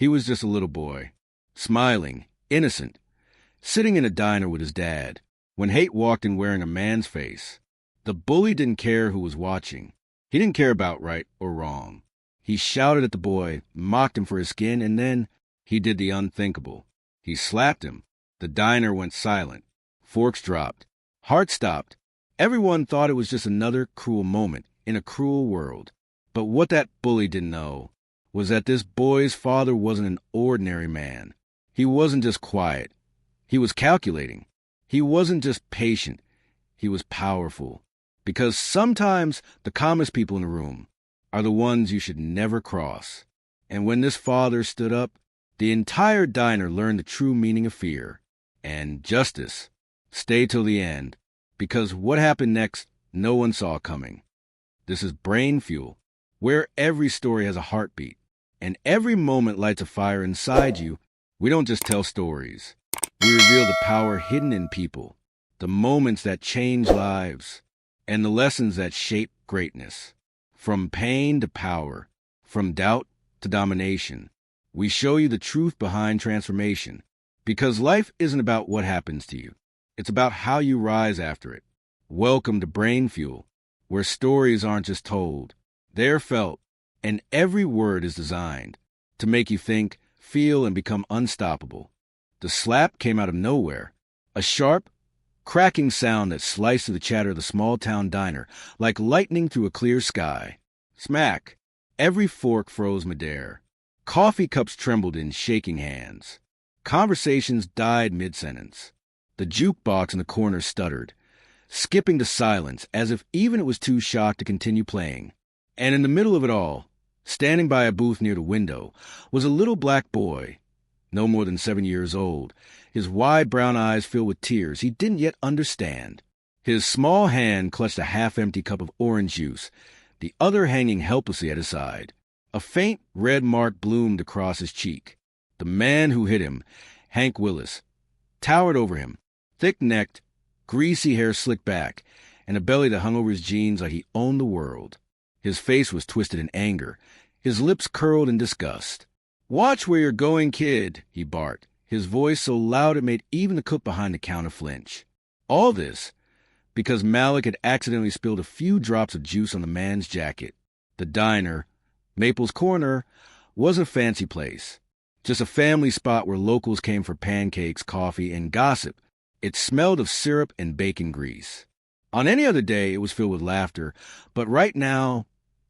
He was just a little boy, smiling, innocent, sitting in a diner with his dad, when Hate walked in wearing a man's face. The bully didn't care who was watching. He didn't care about right or wrong. He shouted at the boy, mocked him for his skin, and then he did the unthinkable. He slapped him. The diner went silent. Forks dropped. Hearts stopped. Everyone thought it was just another cruel moment in a cruel world. But what that bully didn't know was that this boy's father wasn't an ordinary man. He wasn't just quiet. He was calculating. He wasn't just patient. He was powerful. Because sometimes the calmest people in the room are the ones you should never cross. And when this father stood up, the entire diner learned the true meaning of fear and justice. Stay till the end, because what happened next, no one saw coming. This is Brainfuel, where every story has a heartbeat, and every moment lights a fire inside you. We don't just tell stories. We reveal the power hidden in people, the moments that change lives, and the lessons that shape greatness. From pain to power, from doubt to domination, we show you the truth behind transformation. Because life isn't about what happens to you. It's about how you rise after it. Welcome to Brainfuel, where stories aren't just told. They're felt, and every word is designed to make you think, feel, and become unstoppable. The slap came out of nowhere, a sharp, cracking sound that sliced through the chatter of the small-town diner like lightning through a clear sky. Smack! Every fork froze midair. Coffee cups trembled in shaking hands. Conversations died mid-sentence. The jukebox in the corner stuttered, skipping to silence as if even it was too shocked to continue playing. And in the middle of it all, standing by a booth near the window, was a little black boy, no more than 7 years old, his wide brown eyes filled with tears he didn't yet understand. His small hand clutched a half-empty cup of orange juice, the other hanging helplessly at his side. A faint red mark bloomed across his cheek. The man who hit him, Hank Willis, towered over him, thick-necked, greasy hair slicked back, and a belly that hung over his jeans like he owned the world. His face was twisted in anger, his lips curled in disgust. "Watch where you're going, kid," he barked, his voice so loud it made even the cook behind the counter flinch. All this because Malik had accidentally spilled a few drops of juice on the man's jacket. The diner, Maple's Corner, wasn't a fancy place, just a family spot where locals came for pancakes, coffee, and gossip. It smelled of syrup and bacon grease. On any other day, it was filled with laughter, but right now,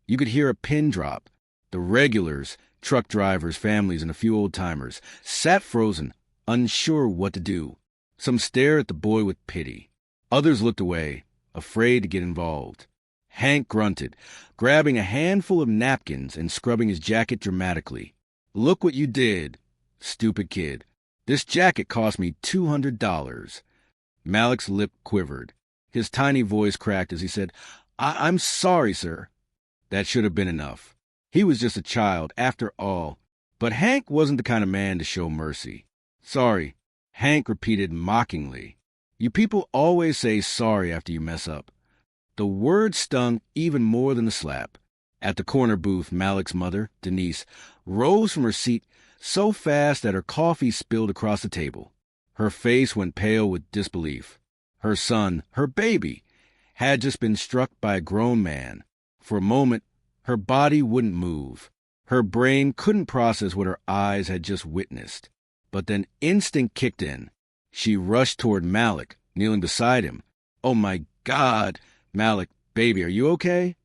you could hear a pin drop. The regulars, truck drivers, families, and a few old-timers, sat frozen, unsure what to do. Some stared at the boy with pity. Others looked away, afraid to get involved. Hank grunted, grabbing a handful of napkins and scrubbing his jacket dramatically. "Look what you did, stupid kid. This jacket cost me $200. Malik's lip quivered. His tiny voice cracked as he said, I'm sorry, sir." That should have been enough. He was just a child, after all. But Hank wasn't the kind of man to show mercy. "Sorry," Hank repeated mockingly. "You people always say sorry after you mess up." The word stung even more than the slap. At the corner booth, Malik's mother, Denise, rose from her seat so fast that her coffee spilled across the table. Her face went pale with disbelief. Her son, her baby, had just been struck by a grown man. For a moment, her body wouldn't move. Her brain couldn't process what her eyes had just witnessed. But then instinct kicked in. She rushed toward Malik, kneeling beside him. "Oh my God! Malik, baby, are you okay?"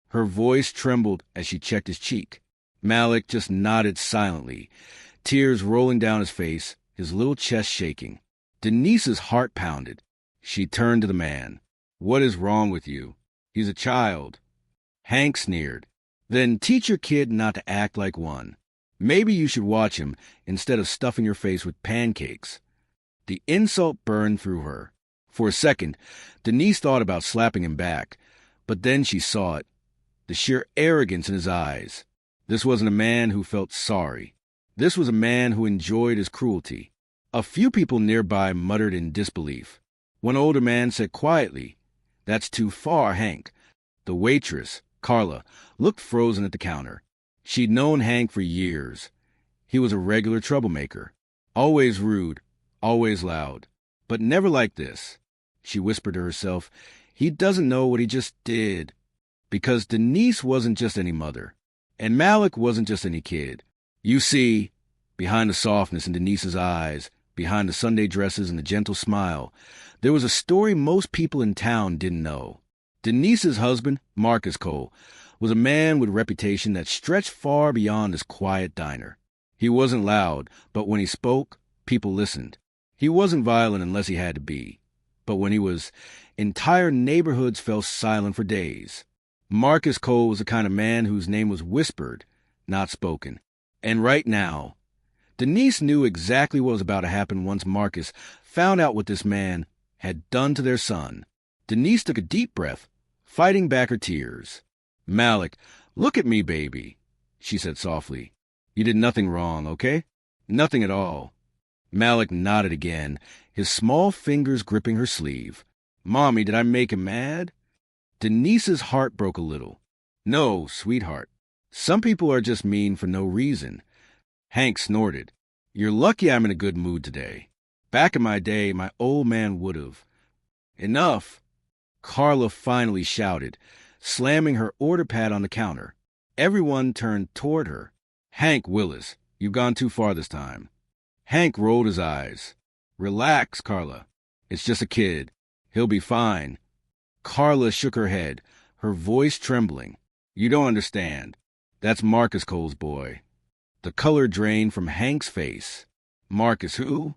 Her voice trembled as she checked his cheek. Malik just nodded silently, tears rolling down his face, his little chest shaking. Denise's heart pounded. She turned to the man. "What is wrong with you? He's a child." Hank sneered. "Then teach your kid not to act like one. Maybe you should watch him instead of stuffing your face with pancakes." The insult burned through her. For a second, Denise thought about slapping him back, but then she saw it. The sheer arrogance in his eyes. This wasn't a man who felt sorry. This was a man who enjoyed his cruelty. A few people nearby muttered in disbelief. One older man said quietly, "That's too far, Hank." The waitress, Carla, looked frozen at the counter. She'd known Hank for years. He was a regular troublemaker. Always rude, always loud. But never like this. She whispered to herself, he doesn't know what he just did. Because Denise wasn't just any mother. And Malik wasn't just any kid. You see, behind the softness in Denise's eyes, behind the Sunday dresses and the gentle smile, there was a story most people in town didn't know. Denise's husband, Marcus Cole, was a man with a reputation that stretched far beyond his quiet diner. He wasn't loud, but when he spoke, people listened. He wasn't violent unless he had to be. But when he was, entire neighborhoods fell silent for days. Marcus Cole was the kind of man whose name was whispered, not spoken. And right now, Denise knew exactly what was about to happen once Marcus found out what this man had done to their son. Denise took a deep breath, fighting back her tears. Malik, look at me, baby, she said softly. You did nothing wrong, okay? Nothing at all. Malik nodded again, his small fingers gripping her sleeve. Mommy, did I make him mad? Denise's heart broke a little. No, sweetheart. Some people are just mean for no reason. Hank snorted. You're lucky I'm in a good mood today. Back in my day, my old man would've. Enough, Carla finally shouted, slamming her order pad on the counter. Everyone turned toward her. Hank Willis, you've gone too far this time. Hank rolled his eyes. Relax, Carla. It's just a kid. He'll be fine. Carla shook her head, her voice trembling. You don't understand. That's Marcus Cole's boy. The color drained from Hank's face. Marcus who?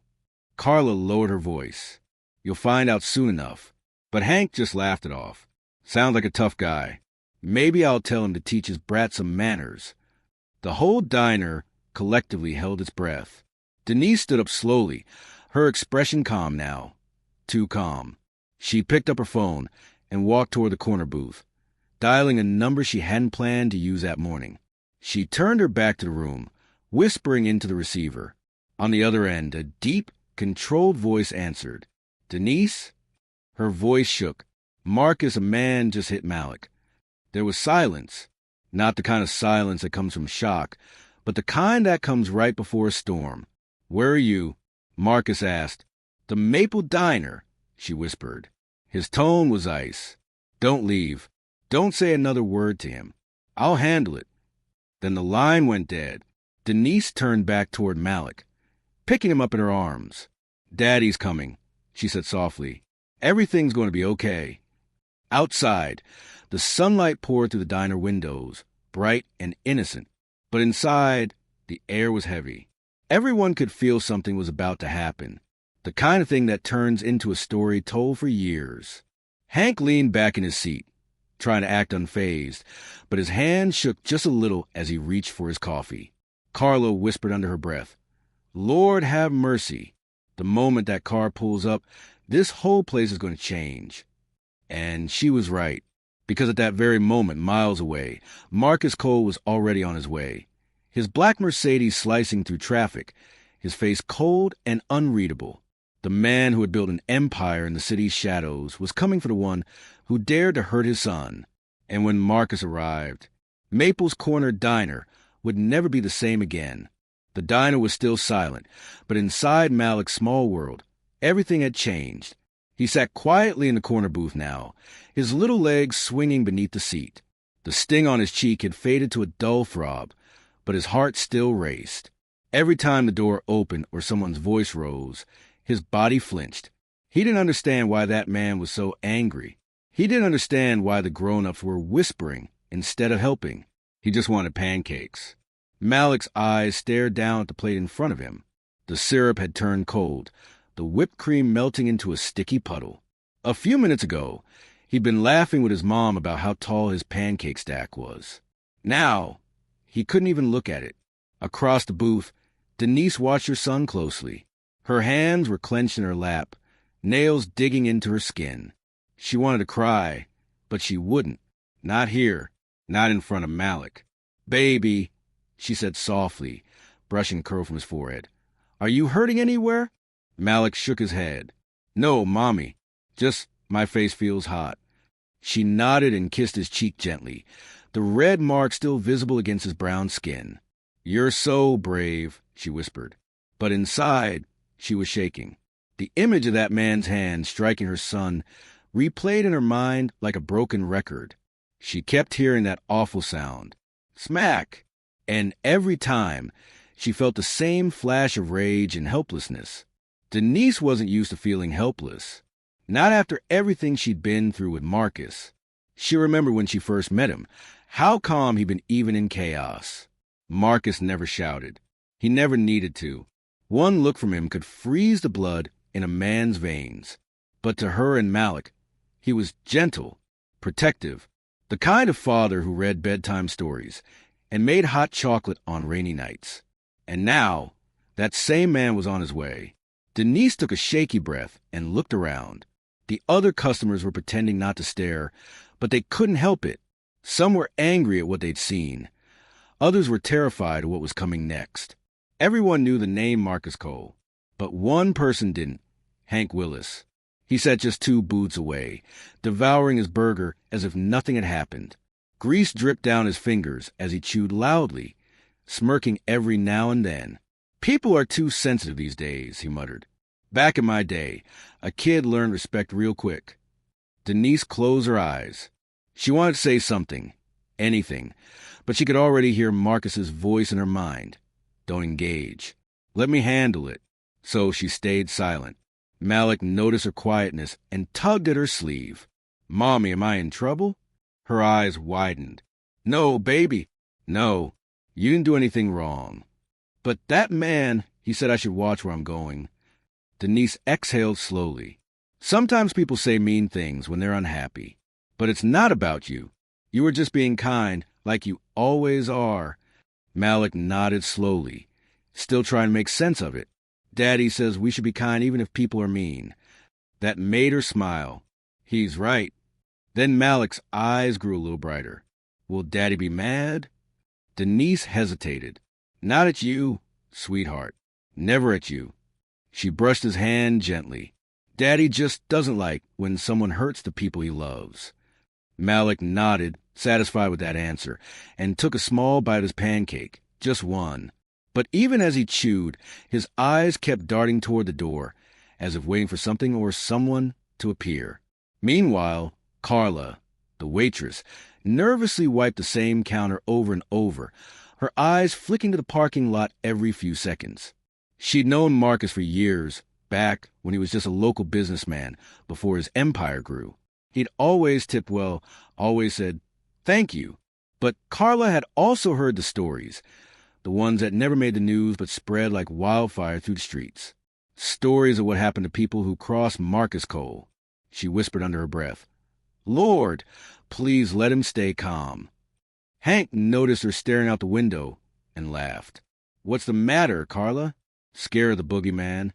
Carla lowered her voice. You'll find out soon enough. But Hank just laughed it off. Sounds like a tough guy. Maybe I'll tell him to teach his brat some manners. The whole diner collectively held its breath. Denise stood up slowly, her expression calm now. Too calm. She picked up her phone and walked toward the corner booth, dialing a number she hadn't planned to use that morning. She turned her back to the room, whispering into the receiver. On the other end, a deep, controlled voice answered. Denise? Her voice shook. Marcus, a man, just hit Malik. There was silence. Not the kind of silence that comes from shock, but the kind that comes right before a storm. Where are you? Marcus asked. The Maple Diner, she whispered. His tone was ice. Don't leave. Don't say another word to him. I'll handle it. Then the line went dead. Denise turned back toward Malik, picking him up in her arms. Daddy's coming, she said softly. Everything's going to be okay. Outside, the sunlight poured through the diner windows, bright and innocent. But inside, the air was heavy. Everyone could feel something was about to happen. The kind of thing that turns into a story told for years. Hank leaned back in his seat, trying to act unfazed, but his hand shook just a little as he reached for his coffee. Carla whispered under her breath, Lord have mercy. The moment that car pulls up, this whole place is going to change. And she was right, because at that very moment, miles away, Marcus Cole was already on his way. His black Mercedes slicing through traffic, his face cold and unreadable. The man who had built an empire in the city's shadows was coming for the one who dared to hurt his son. And when Marcus arrived, Maple's Corner Diner would never be the same again. The diner was still silent, but inside Malik's small world, everything had changed. He sat quietly in the corner booth now, his little legs swinging beneath the seat. The sting on his cheek had faded to a dull throb, but his heart still raced. Every time the door opened or someone's voice rose, his body flinched. He didn't understand why that man was so angry. He didn't understand why the grown-ups were whispering instead of helping. He just wanted pancakes. Malik's eyes stared down at the plate in front of him. The syrup had turned cold, the whipped cream melting into a sticky puddle. A few minutes ago, he'd been laughing with his mom about how tall his pancake stack was. Now, he couldn't even look at it. Across the booth, Denise watched her son closely. Her hands were clenched in her lap, nails digging into her skin. She wanted to cry, but she wouldn't. Not here, not in front of Malik. Baby, she said softly, brushing a curl from his forehead. Are you hurting anywhere? Malik shook his head. No, Mommy. Just my face feels hot. She nodded and kissed his cheek gently, the red mark still visible against his brown skin. "You're so brave," she whispered. But inside, she was shaking. The image of that man's hand striking her son replayed in her mind like a broken record. She kept hearing that awful sound. Smack! And every time, she felt the same flash of rage and helplessness. Denise wasn't used to feeling helpless. Not after everything she'd been through with Marcus. She remembered when she first met him, how calm he'd been even in chaos. Marcus never shouted. He never needed to. One look from him could freeze the blood in a man's veins. But to her and Malik, he was gentle, protective, the kind of father who read bedtime stories and made hot chocolate on rainy nights. And now, that same man was on his way. Denise took a shaky breath and looked around. The other customers were pretending not to stare, but they couldn't help it. Some were angry at what they'd seen. Others were terrified of what was coming next. Everyone knew the name Marcus Cole, but one person didn't, Hank Willis. He sat just 2 booths away, devouring his burger as if nothing had happened. Grease dripped down his fingers as he chewed loudly, smirking every now and then. "People are too sensitive these days," he muttered. "Back in my day, a kid learned respect real quick." Denise closed her eyes. She wanted to say something, anything, but she could already hear Marcus's voice in her mind. "Don't engage. Let me handle it." So she stayed silent. Malik noticed her quietness and tugged at her sleeve. "Mommy, am I in trouble?" Her eyes widened. "No, baby. No, you didn't do anything wrong. But that man, he said I should watch where I'm going." Denise exhaled slowly. "Sometimes people say mean things when they're unhappy. But it's not about you. You were just being kind, like you always are." Malik nodded slowly, still trying to make sense of it. "Daddy says we should be kind even if people are mean." That made her smile. He's right. Then Malik's eyes grew a little brighter. "Will Daddy be mad?" Denise hesitated. "Not at you, sweetheart. Never at you." She brushed his hand gently. "Daddy just doesn't like when someone hurts the people he loves." Malik nodded, satisfied with that answer, and took a small bite of his pancake, just one. But even as he chewed, his eyes kept darting toward the door, as if waiting for something or someone to appear. Meanwhile, Carla, the waitress, nervously wiped the same counter over and over, her eyes flicking to the parking lot every few seconds. She'd known Marcus for years, back when he was just a local businessman before his empire grew. He'd always tipped well, always said, "Thank you." But Carla had also heard the stories, the ones that never made the news but spread like wildfire through the streets. Stories of what happened to people who crossed Marcus Cole. She whispered under her breath, "Lord, please let him stay calm." Hank noticed her staring out the window and laughed. "What's the matter, Carla?" Scared of the boogeyman.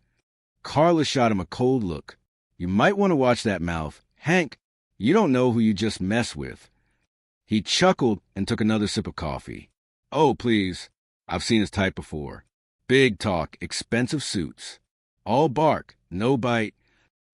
Carla shot him a cold look. "You might want to watch that mouth. Hank, you don't know who you just mess with." He chuckled and took another sip of coffee. "Oh, please. I've seen his type before. Big talk, expensive suits. All bark, no bite."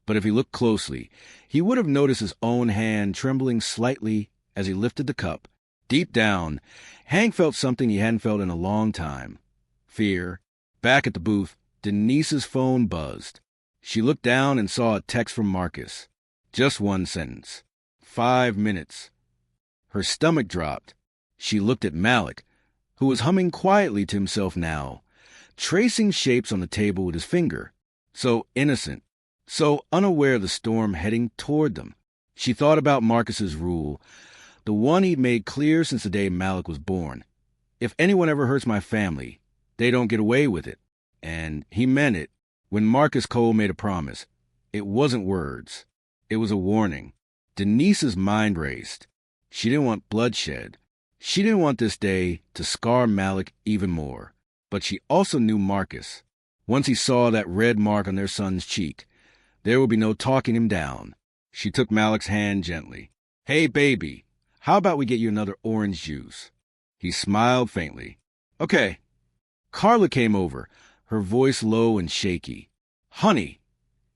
But if he looked closely, he would have noticed his own hand trembling slightly as he lifted the cup. Deep down, Hank felt something he hadn't felt in a long time. Fear. Back at the booth, Denise's phone buzzed. She looked down and saw a text from Marcus. Just one sentence. 5 minutes. Her stomach dropped. She looked at Malik, who was humming quietly to himself now, tracing shapes on the table with his finger. So innocent, so unaware of the storm heading toward them. She thought about Marcus's rule, the one he'd made clear since the day Malik was born. "If anyone ever hurts my family, they don't get away with it." And he meant it. When Marcus Cole made a promise, it wasn't words. It was a warning. Denise's mind raced. She didn't want bloodshed. She didn't want this day to scar Malik even more. But she also knew Marcus. Once he saw that red mark on their son's cheek, there would be no talking him down. She took Malik's hand gently. "Hey, baby, how about we get you another orange juice?" He smiled faintly. "Okay." Carla came over, her voice low and shaky. "Honey,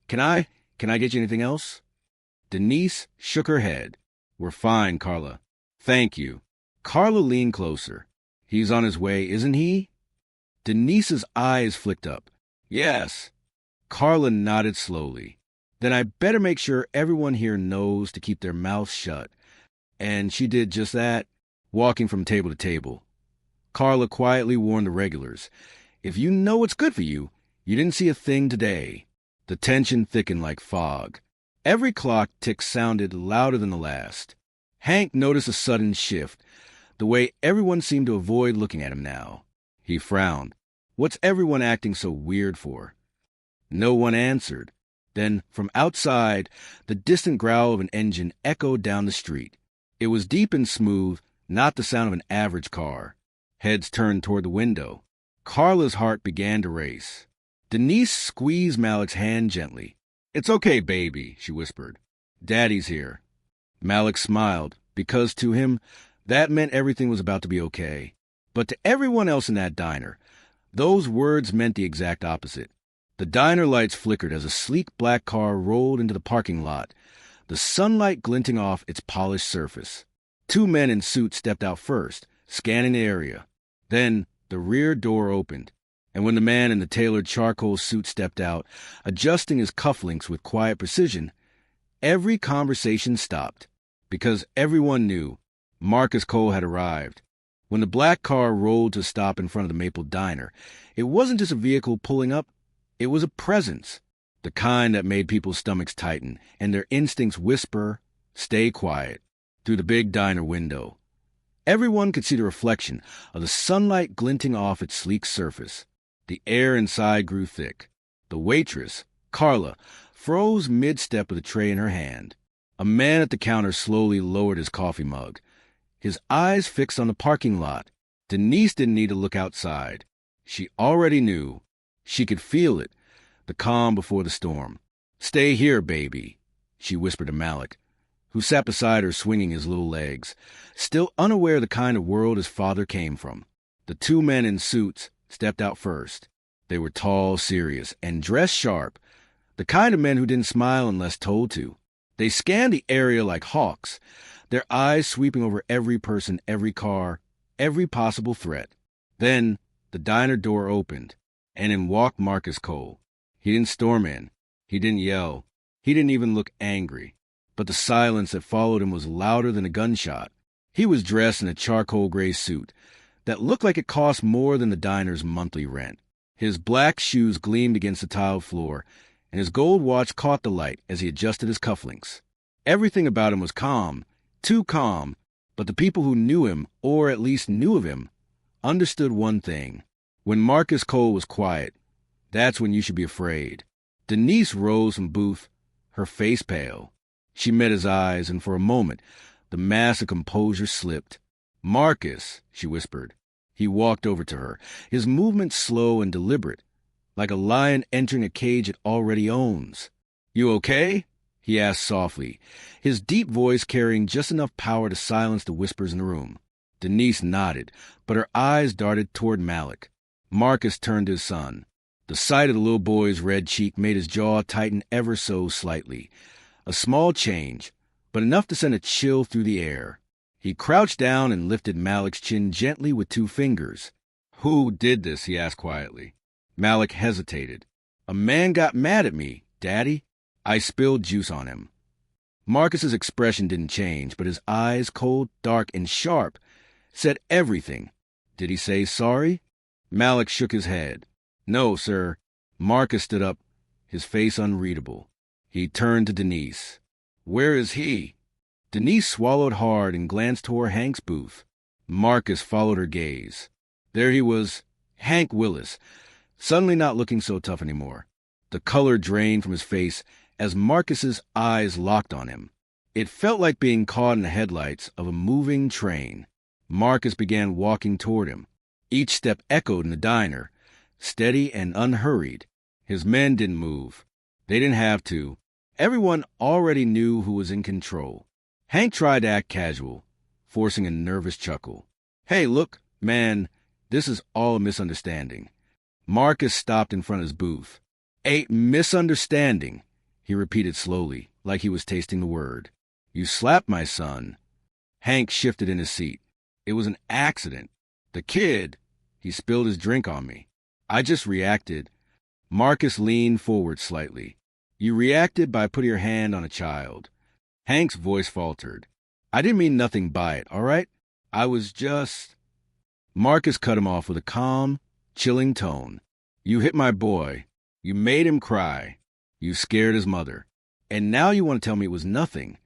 can I get you anything else?" Denise shook her head. "We're fine, Carla. Thank you." Carla leaned closer. He's on his way, isn't he? Denise's eyes flicked up. Yes. Carla nodded slowly. Then I better make sure everyone here knows to keep their mouths shut. And she did just that, walking from table to table. Carla quietly warned the regulars, if you know what's good for you, you didn't see a thing today. The tension thickened like fog. Every clock tick sounded louder than the last. Hank noticed a sudden shift, the way everyone seemed to avoid looking at him now. He frowned. What's everyone acting so weird for? No one answered. Then, from outside, the distant growl of an engine echoed down the street. It was deep and smooth, not the sound of an average car. Heads turned toward the window. Carla's heart began to race. Denise squeezed Malik's hand gently. It's okay, baby, she whispered. Daddy's here. Malik smiled, because to him, that meant everything was about to be okay. But to everyone else in that diner, those words meant the exact opposite. The diner lights flickered as a sleek black car rolled into the parking lot, the sunlight glinting off its polished surface. Two men in suits stepped out first, scanning the area. Then the rear door opened, and when the man in the tailored charcoal suit stepped out, adjusting his cufflinks with quiet precision, every conversation stopped, because everyone knew Marcus Cole had arrived. When the black car rolled to a stop in front of the Maple Diner, it wasn't just a vehicle pulling up, it was a presence, the kind that made people's stomachs tighten and their instincts whisper, stay quiet, through the big diner window. Everyone could see the reflection of the sunlight glinting off its sleek surface. The air inside grew thick. The waitress, Carla, froze mid-step with a tray in her hand. A man at the counter slowly lowered his coffee mug, his eyes fixed on the parking lot. Denise didn't need to look outside. She already knew. She could feel it, the calm before the storm. Stay here, baby, she whispered to Malik, who sat beside her swinging his little legs, still unaware of the kind of world his father came from. The two men in suits stepped out first. They were tall, serious, and dressed sharp, the kind of men who didn't smile unless told to. They scanned the area like hawks, their eyes sweeping over every person, every car, every possible threat. Then the diner door opened, and in walked Marcus Cole. He didn't storm in. He didn't yell. He didn't even look angry. But the silence that followed him was louder than a gunshot. He was dressed in a charcoal gray suit that looked like it cost more than the diner's monthly rent. His black shoes gleamed against the tiled floor, and his gold watch caught the light as he adjusted his cufflinks. Everything about him was calm, too calm, but the people who knew him, or at least knew of him, understood one thing. When Marcus Cole was quiet, that's when you should be afraid. Denise rose from booth, her face pale. She met his eyes, and for a moment, the mask of composure slipped. Marcus, she whispered. He walked over to her, his movements slow and deliberate, like a lion entering a cage it already owns. You okay? He asked softly, his deep voice carrying just enough power to silence the whispers in the room. Denise nodded, but her eyes darted toward Malik. Marcus turned to his son. The sight of the little boy's red cheek made his jaw tighten ever so slightly. A small change, but enough to send a chill through the air. He crouched down and lifted Malik's chin gently with 2 fingers. Who did this? He asked quietly. Malik hesitated. A man got mad at me, Daddy. I spilled juice on him. Marcus's expression didn't change, but his eyes, cold, dark, and sharp, said everything. Did he say sorry? Malik shook his head. No, sir. Marcus stood up, his face unreadable. He turned to Denise. Where is he? Denise swallowed hard and glanced toward Hank's booth. Marcus followed her gaze. There he was, Hank Willis, suddenly not looking so tough anymore. The color drained from his face as Marcus's eyes locked on him. It felt like being caught in the headlights of a moving train. Marcus began walking toward him. Each step echoed in the diner, steady and unhurried. His men didn't move. They didn't have to. Everyone already knew who was in control. Hank tried to act casual, forcing a nervous chuckle. Hey, look, man, this is all a misunderstanding. Marcus stopped in front of his booth. A misunderstanding, he repeated slowly, like he was tasting the word. You slapped my son. Hank shifted in his seat. It was an accident. The The kid, he spilled his drink on me. I just reacted. Marcus leaned forward slightly. You reacted by putting your hand on a child. Hank's voice faltered. I didn't mean nothing by it, all right? I was just... Marcus cut him off with a calm, chilling tone. You hit my boy. You made him cry. You scared his mother. And now you want to tell me it was nothing.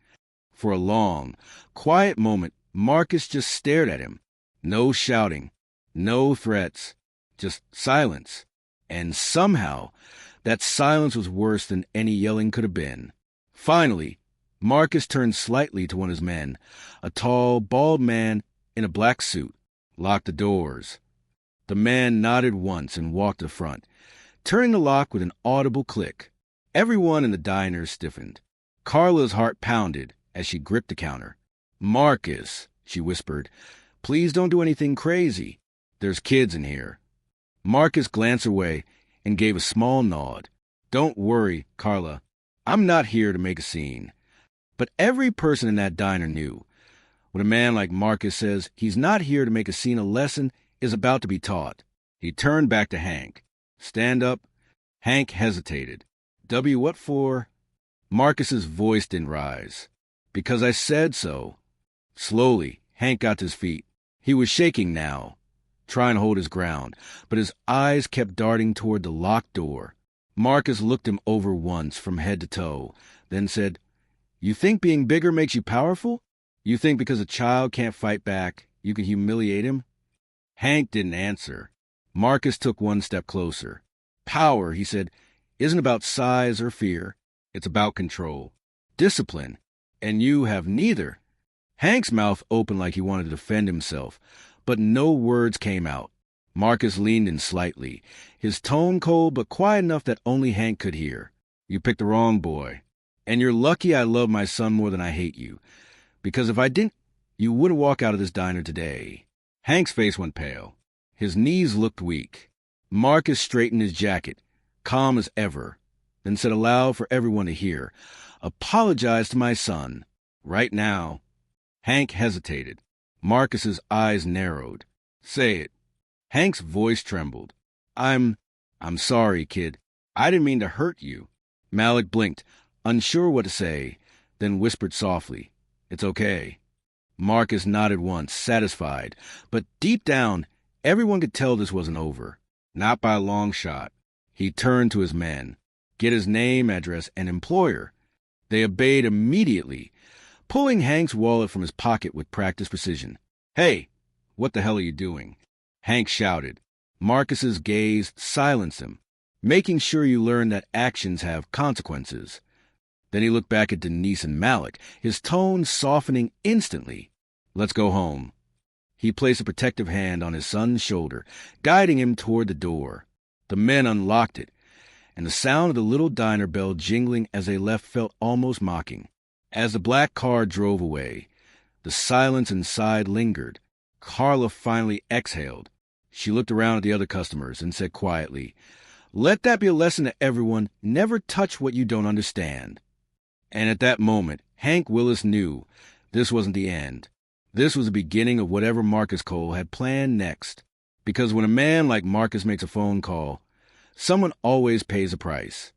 For a long, quiet moment, Marcus just stared at him. No shouting, no threats, just silence. And somehow, that silence was worse than any yelling could have been. Finally, Marcus turned slightly to one of his men, a tall, bald man in a black suit. Lock the doors. The man nodded once and walked to the front, turning the lock with an audible click. Everyone in the diner stiffened. Carla's heart pounded as she gripped the counter. Marcus, she whispered, please don't do anything crazy. There's kids in here. Marcus glanced away and gave a small nod. Don't worry, Carla. I'm not here to make a scene. But every person in that diner knew. When a man like Marcus says he's not here to make a scene, a lesson is about to be taught. He turned back to Hank. Stand up. Hank hesitated. W, what for? Marcus's voice didn't rise. Because I said so. Slowly, Hank got to his feet. He was shaking now, trying to hold his ground, but his eyes kept darting toward the locked door. Marcus looked him over once from head to toe, then said, You think being bigger makes you powerful? You think because a child can't fight back, you can humiliate him? Hank didn't answer. Marcus took one step closer. Power, he said, isn't about size or fear. It's about control. Discipline. And you have neither. Hank's mouth opened like he wanted to defend himself, but no words came out. Marcus leaned in slightly, his tone cold but quiet enough that only Hank could hear. You picked the wrong boy. And you're lucky I love my son more than I hate you. Because if I didn't, you wouldn't walk out of this diner today. Hank's face went pale. His knees looked weak. Marcus straightened his jacket, calm as ever, then said aloud for everyone to hear, Apologize to my son. Right now. Hank hesitated. Marcus's eyes narrowed. Say it. Hank's voice trembled. I'm sorry, kid. I didn't mean to hurt you. Malik blinked, unsure what to say, then whispered softly, It's okay. Marcus nodded once, satisfied, but deep down, everyone could tell this wasn't over. Not by a long shot. He turned to his men. Get his name, address, and employer. They obeyed immediately, pulling Hank's wallet from his pocket with practiced precision. Hey, what the hell are you doing? Hank shouted. Marcus's gaze silenced him, making sure you learn that actions have consequences. Then he looked back at Denise and Malik, his tone softening instantly. Let's go home. He placed a protective hand on his son's shoulder, guiding him toward the door. The men unlocked it, and the sound of the little diner bell jingling as they left felt almost mocking. As the black car drove away, the silence inside lingered. Carla finally exhaled. She looked around at the other customers and said quietly, Let that be a lesson to everyone. Never touch what you don't understand. And at that moment, Hank Willis knew this wasn't the end. This was the beginning of whatever Marcus Cole had planned next. Because when a man like Marcus makes a phone call, someone always pays a price.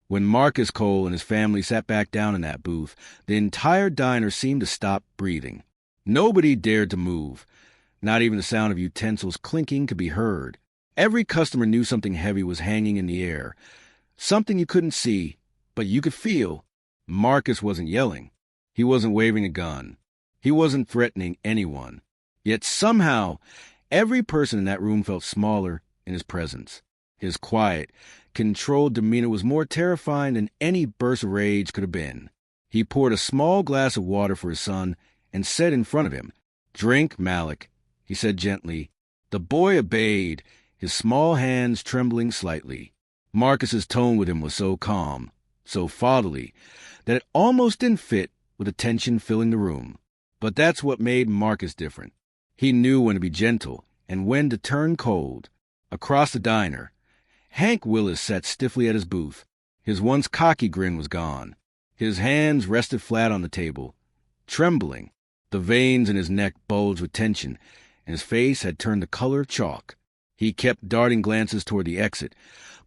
When Marcus Cole and his family sat back down in that booth, the entire diner seemed to stop breathing. Nobody dared to move. Not even the sound of utensils clinking could be heard. Every customer knew something heavy was hanging in the air. Something you couldn't see, but you could feel. Marcus wasn't yelling. He wasn't waving a gun. He wasn't threatening anyone. Yet somehow, every person in that room felt smaller in his presence. His quiet, controlled demeanor was more terrifying than any burst of rage could have been. He poured a small glass of water for his son and said in front of him, Drink, Malik, he said gently. The boy obeyed, his small hands trembling slightly. Marcus's tone with him was so calm, so fatherly, that it almost didn't fit with the tension filling the room. But that's what made Marcus different. He knew when to be gentle and when to turn cold. Across the diner, Hank Willis sat stiffly at his booth. His once cocky grin was gone. His hands rested flat on the table, trembling. The veins in his neck bulged with tension, and his face had turned the color of chalk. He kept darting glances toward the exit,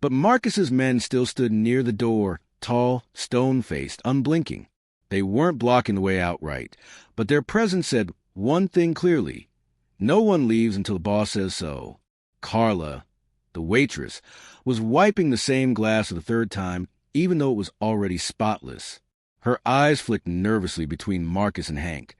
but Marcus's men still stood near the door, tall, stone-faced, unblinking. They weren't blocking the way outright, but their presence said one thing clearly. No one leaves until the boss says so. Carla, the waitress, was wiping the same glass for the third time, even though it was already spotless. Her eyes flicked nervously between Marcus and Hank,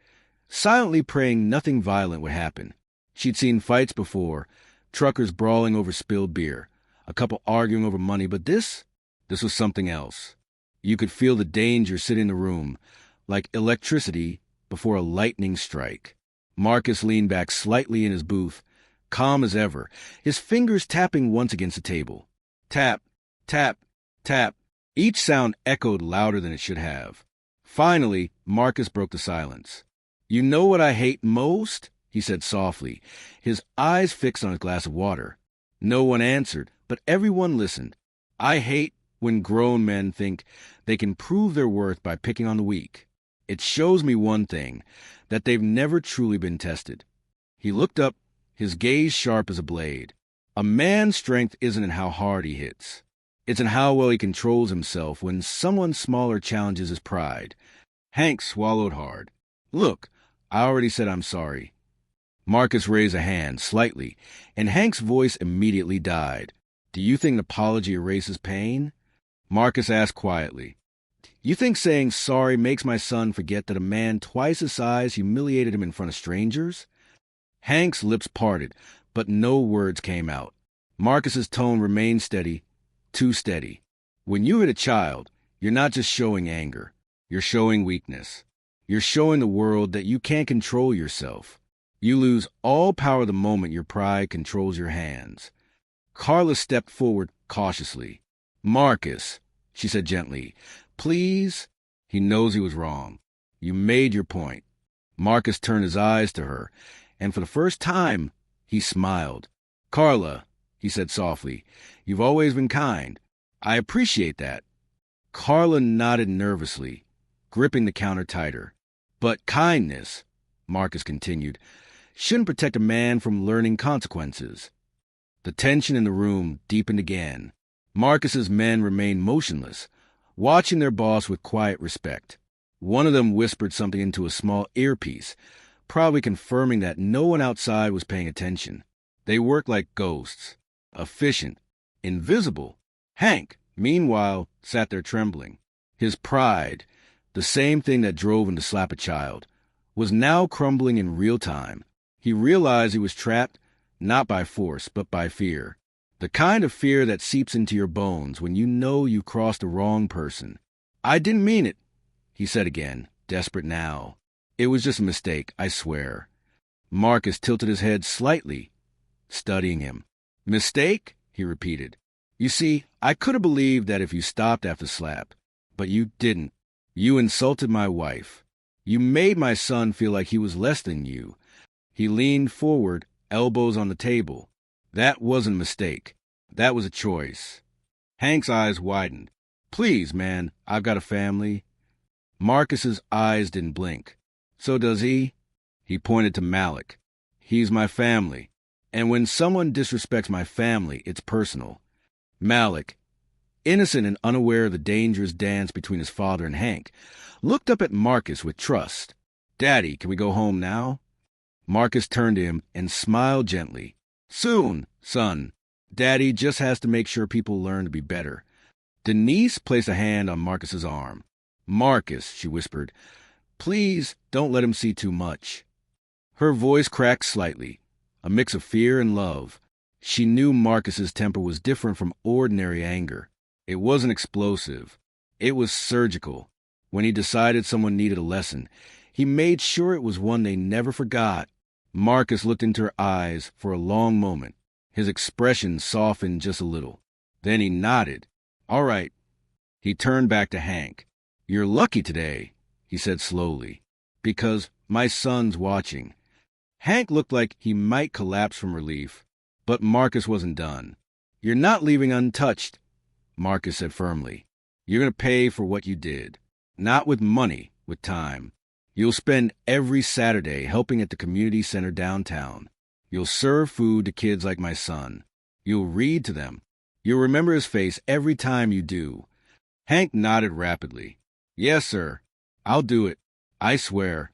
silently praying nothing violent would happen. She'd seen fights before, truckers brawling over spilled beer, a couple arguing over money, but this was something else. You could feel the danger sitting in the room, like electricity before a lightning strike. Marcus leaned back slightly in his booth, calm as ever, his fingers tapping once against the table. Tap, tap, tap. Each sound echoed louder than it should have. Finally, Marcus broke the silence. "You know what I hate most?" he said softly, his eyes fixed on his glass of water. No one answered, but everyone listened. "I hate when grown men think they can prove their worth by picking on the weak. It shows me one thing, that they've never truly been tested." He looked up, his gaze sharp as a blade. A man's strength isn't in how hard he hits. It's in how well he controls himself when someone smaller challenges his pride. Hank swallowed hard. "Look, I already said I'm sorry." Marcus raised a hand, slightly, and Hank's voice immediately died. "Do you think an apology erases pain?" Marcus asked quietly. "You think saying sorry makes my son forget that a man twice his size humiliated him in front of strangers?" Hank's lips parted, but no words came out. Marcus's tone remained steady, too steady. "When you hit a child, you're not just showing anger. You're showing weakness. You're showing the world that you can't control yourself. You lose all power the moment your pride controls your hands." Carla stepped forward cautiously. "Marcus," she said gently, "please." He knows he was wrong. "You made your point." Marcus turned his eyes to her, and for the first time, he smiled. "Carla," he said softly, "you've always been kind. I appreciate that." Carla nodded nervously, gripping the counter tighter. "But kindness," Marcus continued, "shouldn't protect a man from learning consequences." The tension in the room deepened again. Marcus's men remained motionless, watching their boss with quiet respect. One of them whispered something into a small earpiece, probably confirming that no one outside was paying attention. They worked like ghosts, efficient, invisible. Hank, meanwhile, sat there trembling. His pride, the same thing that drove him to slap a child, was now crumbling in real time. He realized he was trapped, not by force, but by fear. The kind of fear that seeps into your bones when you know you crossed the wrong person. "I didn't mean it," he said again, desperate now. "It was just a mistake, I swear." Marcus tilted his head slightly, studying him. "Mistake?" he repeated. "You see, I could have believed that if you stopped after the slap, but you didn't. You insulted my wife. You made my son feel like he was less than you." He leaned forward, elbows on the table. "That wasn't a mistake. That was a choice." Hank's eyes widened. "Please, man, I've got a family." Marcus's eyes didn't blink. "So does he?" He pointed to Malik. "He's my family. And when someone disrespects my family, it's personal." Malik, innocent and unaware of the dangerous dance between his father and Hank, looked up at Marcus with trust. "Daddy, can we go home now?" Marcus turned to him and smiled gently. "Soon, son. Daddy just has to make sure people learn to be better." Denise placed a hand on Marcus's arm. "Marcus," she whispered, "please don't let him see too much." Her voice cracked slightly, a mix of fear and love. She knew Marcus's temper was different from ordinary anger. It wasn't explosive. It was surgical. When he decided someone needed a lesson, he made sure it was one they never forgot. Marcus looked into her eyes for a long moment. His expression softened just a little. Then he nodded. "All right." He turned back to Hank. "You're lucky today," he said slowly, "because my son's watching." Hank looked like he might collapse from relief, but Marcus wasn't done. "You're not leaving untouched," Marcus said firmly. "You're going to pay for what you did. Not with money, with time. You'll spend every Saturday helping at the community center downtown. You'll serve food to kids like my son. You'll read to them. You'll remember his face every time you do." Hank nodded rapidly. "Yes, sir. I'll do it. I swear."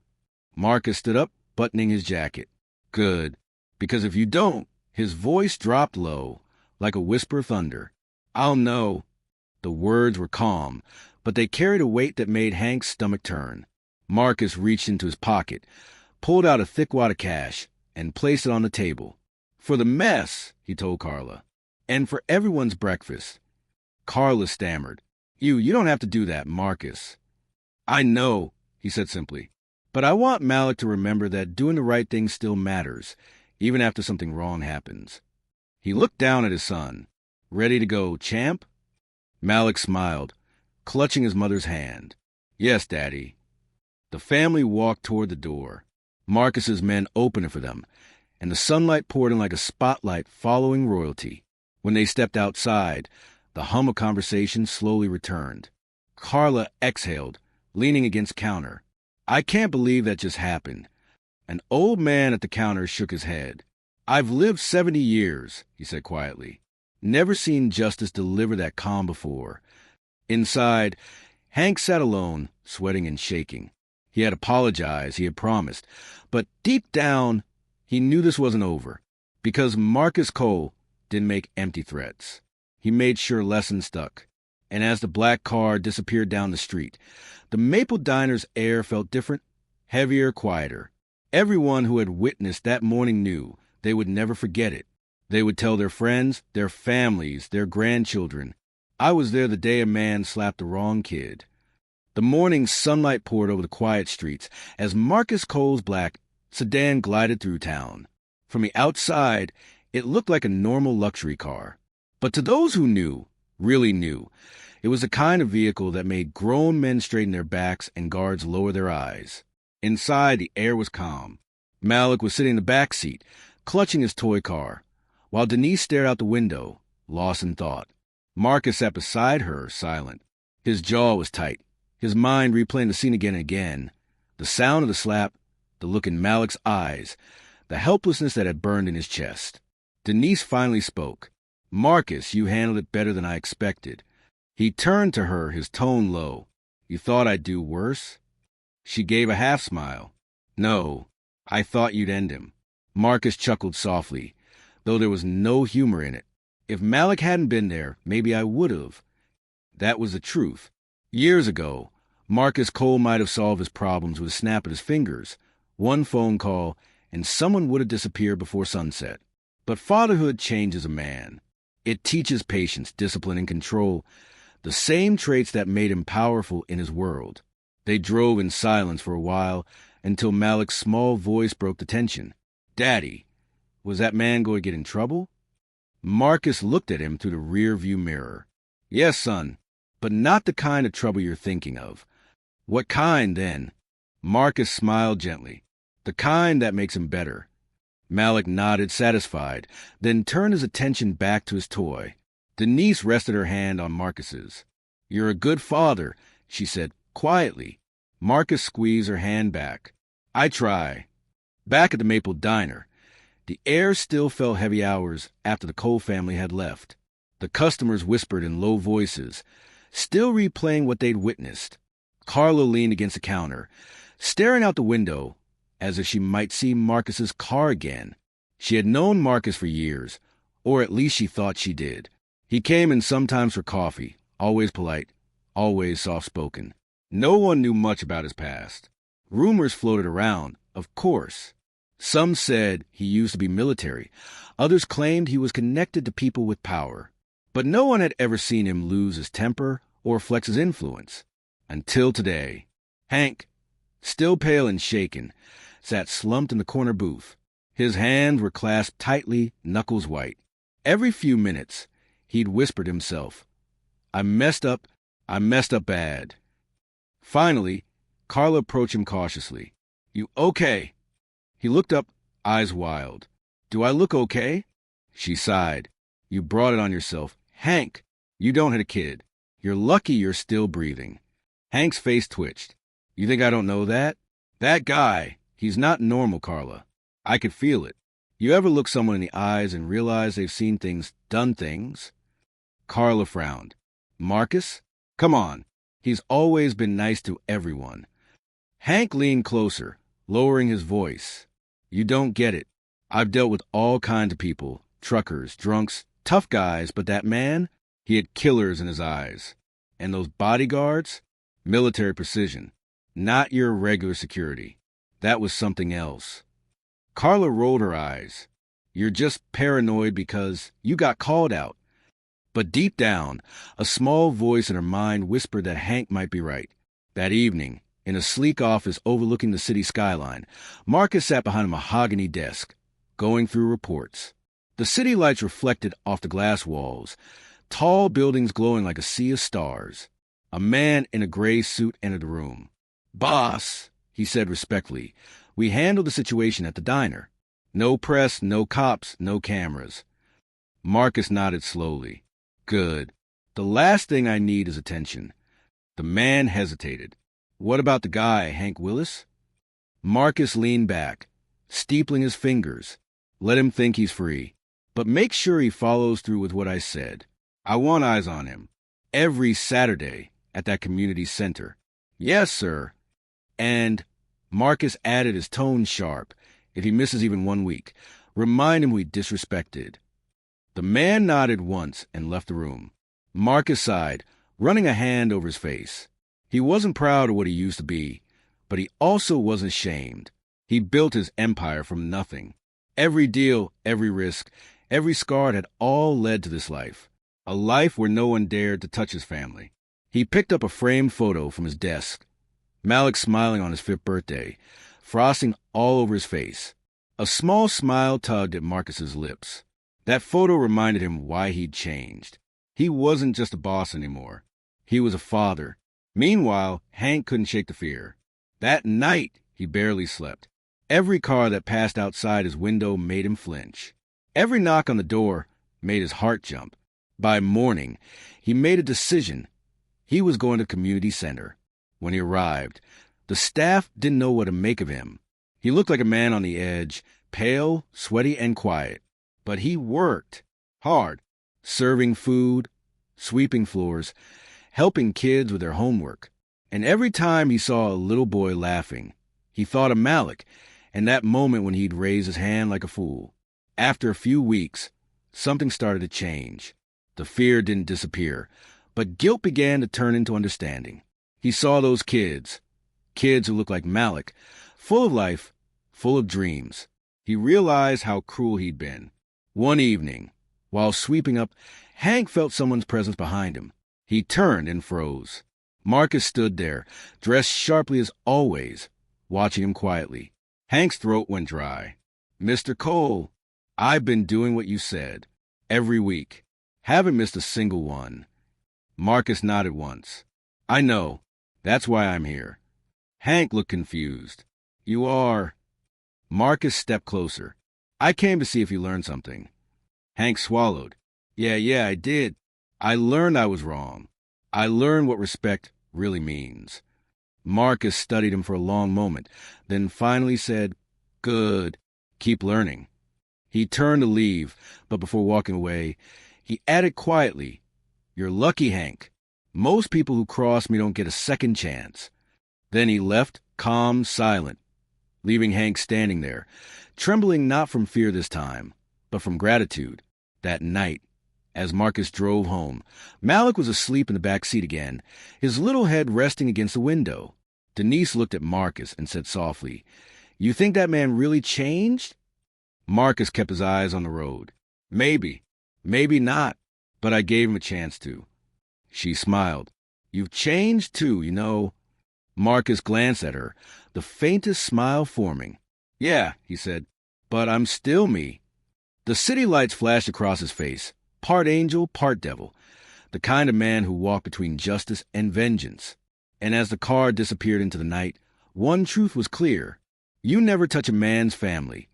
Marcus stood up, buttoning his jacket. "Good. Because if you don't," his voice dropped low, like a whisper of thunder. "I'll know." The words were calm, but they carried a weight that made Hank's stomach turn. Marcus reached into his pocket, pulled out a thick wad of cash, and placed it on the table. "For the mess," he told Carla. "And for everyone's breakfast." Carla stammered. You don't have to do that, Marcus." "I know," he said simply. "But I want Malik to remember that doing the right thing still matters, even after something wrong happens." He looked down at his son. "Ready to go, champ?" Malik smiled, clutching his mother's hand. "Yes, Daddy." The family walked toward the door. Marcus's men opened it for them, and the sunlight poured in like a spotlight following royalty. When they stepped outside, the hum of conversation slowly returned. Carla exhaled, leaning against counter. "I can't believe that just happened." An old man at the counter shook his head. "I've lived 70 years, he said quietly. "Never seen justice deliver that calm before." Inside, Hank sat alone, sweating and shaking. He had apologized, he had promised, but deep down, he knew this wasn't over, because Marcus Cole didn't make empty threats. He made sure lessons stuck. And as the black car disappeared down the street, the Maple Diner's air felt different, heavier, quieter. Everyone who had witnessed that morning knew they would never forget it. They would tell their friends, their families, their grandchildren. "I was there the day a man slapped the wrong kid." The morning sunlight poured over the quiet streets as Marcus Cole's black sedan glided through town. From the outside, it looked like a normal luxury car. But to those who knew, really knew, it was the kind of vehicle that made grown men straighten their backs and guards lower their eyes. Inside, the air was calm. Malik was sitting in the back seat, clutching his toy car, while Denise stared out the window, lost in thought. Marcus sat beside her, silent. His jaw was tight, his mind replaying the scene again and again. The sound of the slap, the look in Malik's eyes, the helplessness that had burned in his chest. Denise finally spoke. "Marcus, you handled it better than I expected." He turned to her, his tone low. "You thought I'd do worse?" She gave a half smile. "No, I thought you'd end him." Marcus chuckled softly, though there was no humor in it. "If Malik hadn't been there, maybe I would have." That was the truth. Years ago, Marcus Cole might have solved his problems with a snap of his fingers, one phone call, and someone would have disappeared before sunset. But fatherhood changes a man. It teaches patience, discipline, and control, the same traits that made him powerful in his world. They drove in silence for a while until Malik's small voice broke the tension. "Daddy, was that man going to get in trouble?" Marcus looked at him through the rear-view mirror. "Yes, son, but not the kind of trouble you're thinking of." "What kind, then?" Marcus smiled gently. "The kind that makes him better." Malik nodded, satisfied, then turned his attention back to his toy. Denise rested her hand on Marcus's. "You're a good father," she said quietly. Marcus squeezed her hand back. "I try." Back at the Maple Diner, the air still felt heavy hours after the Cole family had left. The customers whispered in low voices, still replaying what they'd witnessed. Carla leaned against the counter, staring out the window as if she might see Marcus's car again. She had known Marcus for years, or at least she thought she did. He came in sometimes for coffee, always polite, always soft-spoken. No one knew much about his past. Rumors floated around, of course. Some said he used to be military. Others claimed he was connected to people with power. But no one had ever seen him lose his temper or flex his influence. Until today. Hank, still pale and shaken, sat slumped in the corner booth. His hands were clasped tightly, knuckles white. Every few minutes, he'd whispered himself, I messed up bad." Finally, Carla approached him cautiously. "You okay?" He looked up, eyes wild. "Do I look okay?" She sighed. "You brought it on yourself. Hank, you don't hit a kid. You're lucky you're still breathing." Hank's face twitched. "You think I don't know that? That guy, he's not normal, Carla. I could feel it." You ever look someone in the eyes and realize they've seen things, done things? Carla frowned. Marcus? Come on. He's always been nice to everyone. Hank leaned closer, lowering his voice. You don't get it. I've dealt with all kinds of people, truckers, drunks, tough guys, but that man, he had killers in his eyes. And those bodyguards? Military precision. Not your regular security. That was something else. Carla rolled her eyes. You're just paranoid because you got called out. But deep down, a small voice in her mind whispered that Hank might be right. That evening, in a sleek office overlooking the city skyline, Marcus sat behind a mahogany desk, going through reports. The city lights reflected off the glass walls, tall buildings glowing like a sea of stars. A man in a gray suit entered the room. Boss, he said respectfully, we handled the situation at the diner. No press, no cops, no cameras. Marcus nodded slowly. Good. The last thing I need is attention. The man hesitated. What about the guy, Hank Willis? Marcus leaned back, steepling his fingers. Let him think he's free. But make sure he follows through with what I said. I want eyes on him. Every Saturday at that community center. Yes, sir. And Marcus added, his tone sharp. If he misses even 1 week, remind him we disrespected. The man nodded once and left the room. Marcus sighed, running a hand over his face. He wasn't proud of what he used to be, but he also wasn't ashamed. He built his empire from nothing. Every deal, every risk, every scar had all led to this life. A life where no one dared to touch his family. He picked up a framed photo from his desk. Malik smiling on his 5th birthday, frosting all over his face. A small smile tugged at Marcus's lips. That photo reminded him why he'd changed. He wasn't just a boss anymore. He was a father. Meanwhile, Hank couldn't shake the fear. That night, he barely slept. Every car that passed outside his window made him flinch. Every knock on the door made his heart jump. By morning, he made a decision. He was going to the community center. When he arrived, the staff didn't know what to make of him. He looked like a man on the edge, pale, sweaty, and quiet. But he worked hard, serving food, sweeping floors, helping kids with their homework. And every time he saw a little boy laughing, he thought of Malik and that moment when he'd raise his hand like a fool. After a few weeks, something started to change. The fear didn't disappear, but guilt began to turn into understanding. He saw those kids who looked like Malik, full of life, full of dreams. He realized how cruel he'd been. One evening, while sweeping up, Hank felt someone's presence behind him. He turned and froze. Marcus stood there, dressed sharply as always, watching him quietly. Hank's throat went dry. Mr. Cole, I've been doing what you said. Every week. Haven't missed a single one. Marcus nodded once. I know. That's why I'm here. Hank looked confused. You are... Marcus stepped closer. I came to see if you learned something. Hank swallowed. Yeah, I did. I learned I was wrong. I learned what respect really means. Marcus studied him for a long moment, then finally said, Good. Keep learning. He turned to leave, but before walking away, he added quietly, You're lucky, Hank. Most people who cross me don't get a second chance. Then he left, calm, silent, leaving Hank standing there, trembling not from fear this time, but from gratitude. That night, as Marcus drove home, Malik was asleep in the back seat again, his little head resting against the window. Denise looked at Marcus and said softly, You think that man really changed? Marcus kept his eyes on the road. Maybe not, but I gave him a chance to. She smiled. You've changed too, you know. Marcus glanced at her, the faintest smile forming. Yeah, he said, but I'm still me. The city lights flashed across his face, part angel, part devil, the kind of man who walked between justice and vengeance. And as the car disappeared into the night, one truth was clear. You never touch a man's family,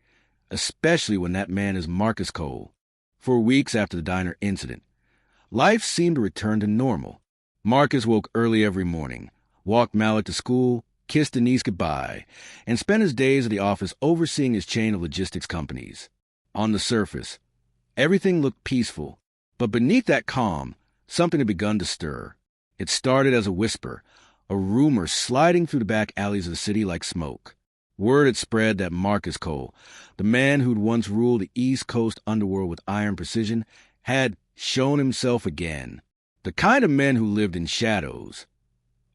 especially when that man is Marcus Cole. For weeks after the diner incident, life seemed to return to normal. Marcus woke early every morning, walked Malik to school, kissed Denise goodbye, and spent his days at the office overseeing his chain of logistics companies. On the surface, everything looked peaceful, but beneath that calm, something had begun to stir. It started as a whisper, a rumor sliding through the back alleys of the city like smoke. Word had spread that Marcus Cole, the man who'd once ruled the East Coast underworld with iron precision, had shown himself again. The kind of men who lived in shadows,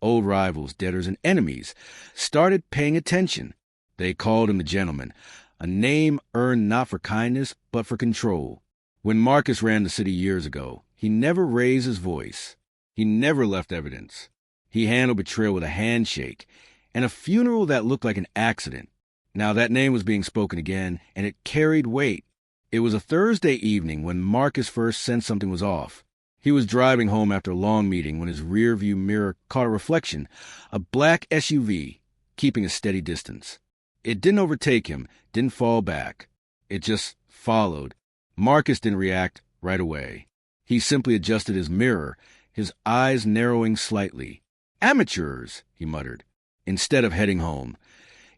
old rivals, debtors, and enemies, started paying attention. They called him the gentleman, a name earned not for kindness, but for control. When Marcus ran the city years ago, he never raised his voice. He never left evidence. He handled betrayal with a handshake and a funeral that looked like an accident. Now that name was being spoken again, and it carried weight. It was a Thursday evening when Marcus first sensed something was off. He was driving home after a long meeting when his rearview mirror caught a reflection, a black SUV, keeping a steady distance. It didn't overtake him, didn't fall back. It just followed. Marcus didn't react right away. He simply adjusted his mirror, his eyes narrowing slightly. "Amateurs," he muttered. Instead of heading home,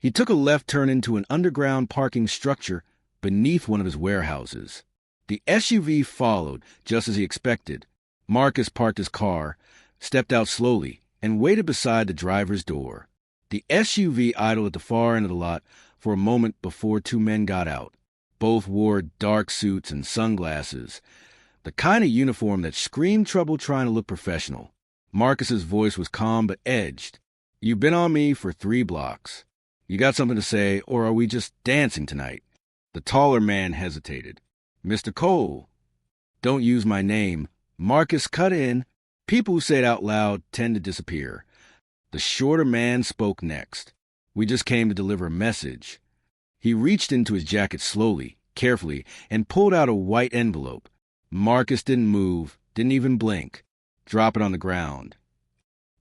he took a left turn into an underground parking structure beneath one of his warehouses. The SUV followed, just as he expected. Marcus parked his car, stepped out slowly, and waited beside the driver's door. The SUV idled at the far end of the lot for a moment before two men got out. Both wore dark suits and sunglasses, the kind of uniform that screamed trouble trying to look professional. Marcus's voice was calm but edged. "You've been on me for 3 blocks. You got something to say, or are we just dancing tonight?" The taller man hesitated. "Mr. Cole." "Don't use my name." Marcus cut in. People who say it out loud tend to disappear. The shorter man spoke next. "We just came to deliver a message." He reached into his jacket slowly, carefully, and pulled out a white envelope. Marcus didn't move, didn't even blink. "Drop it on the ground."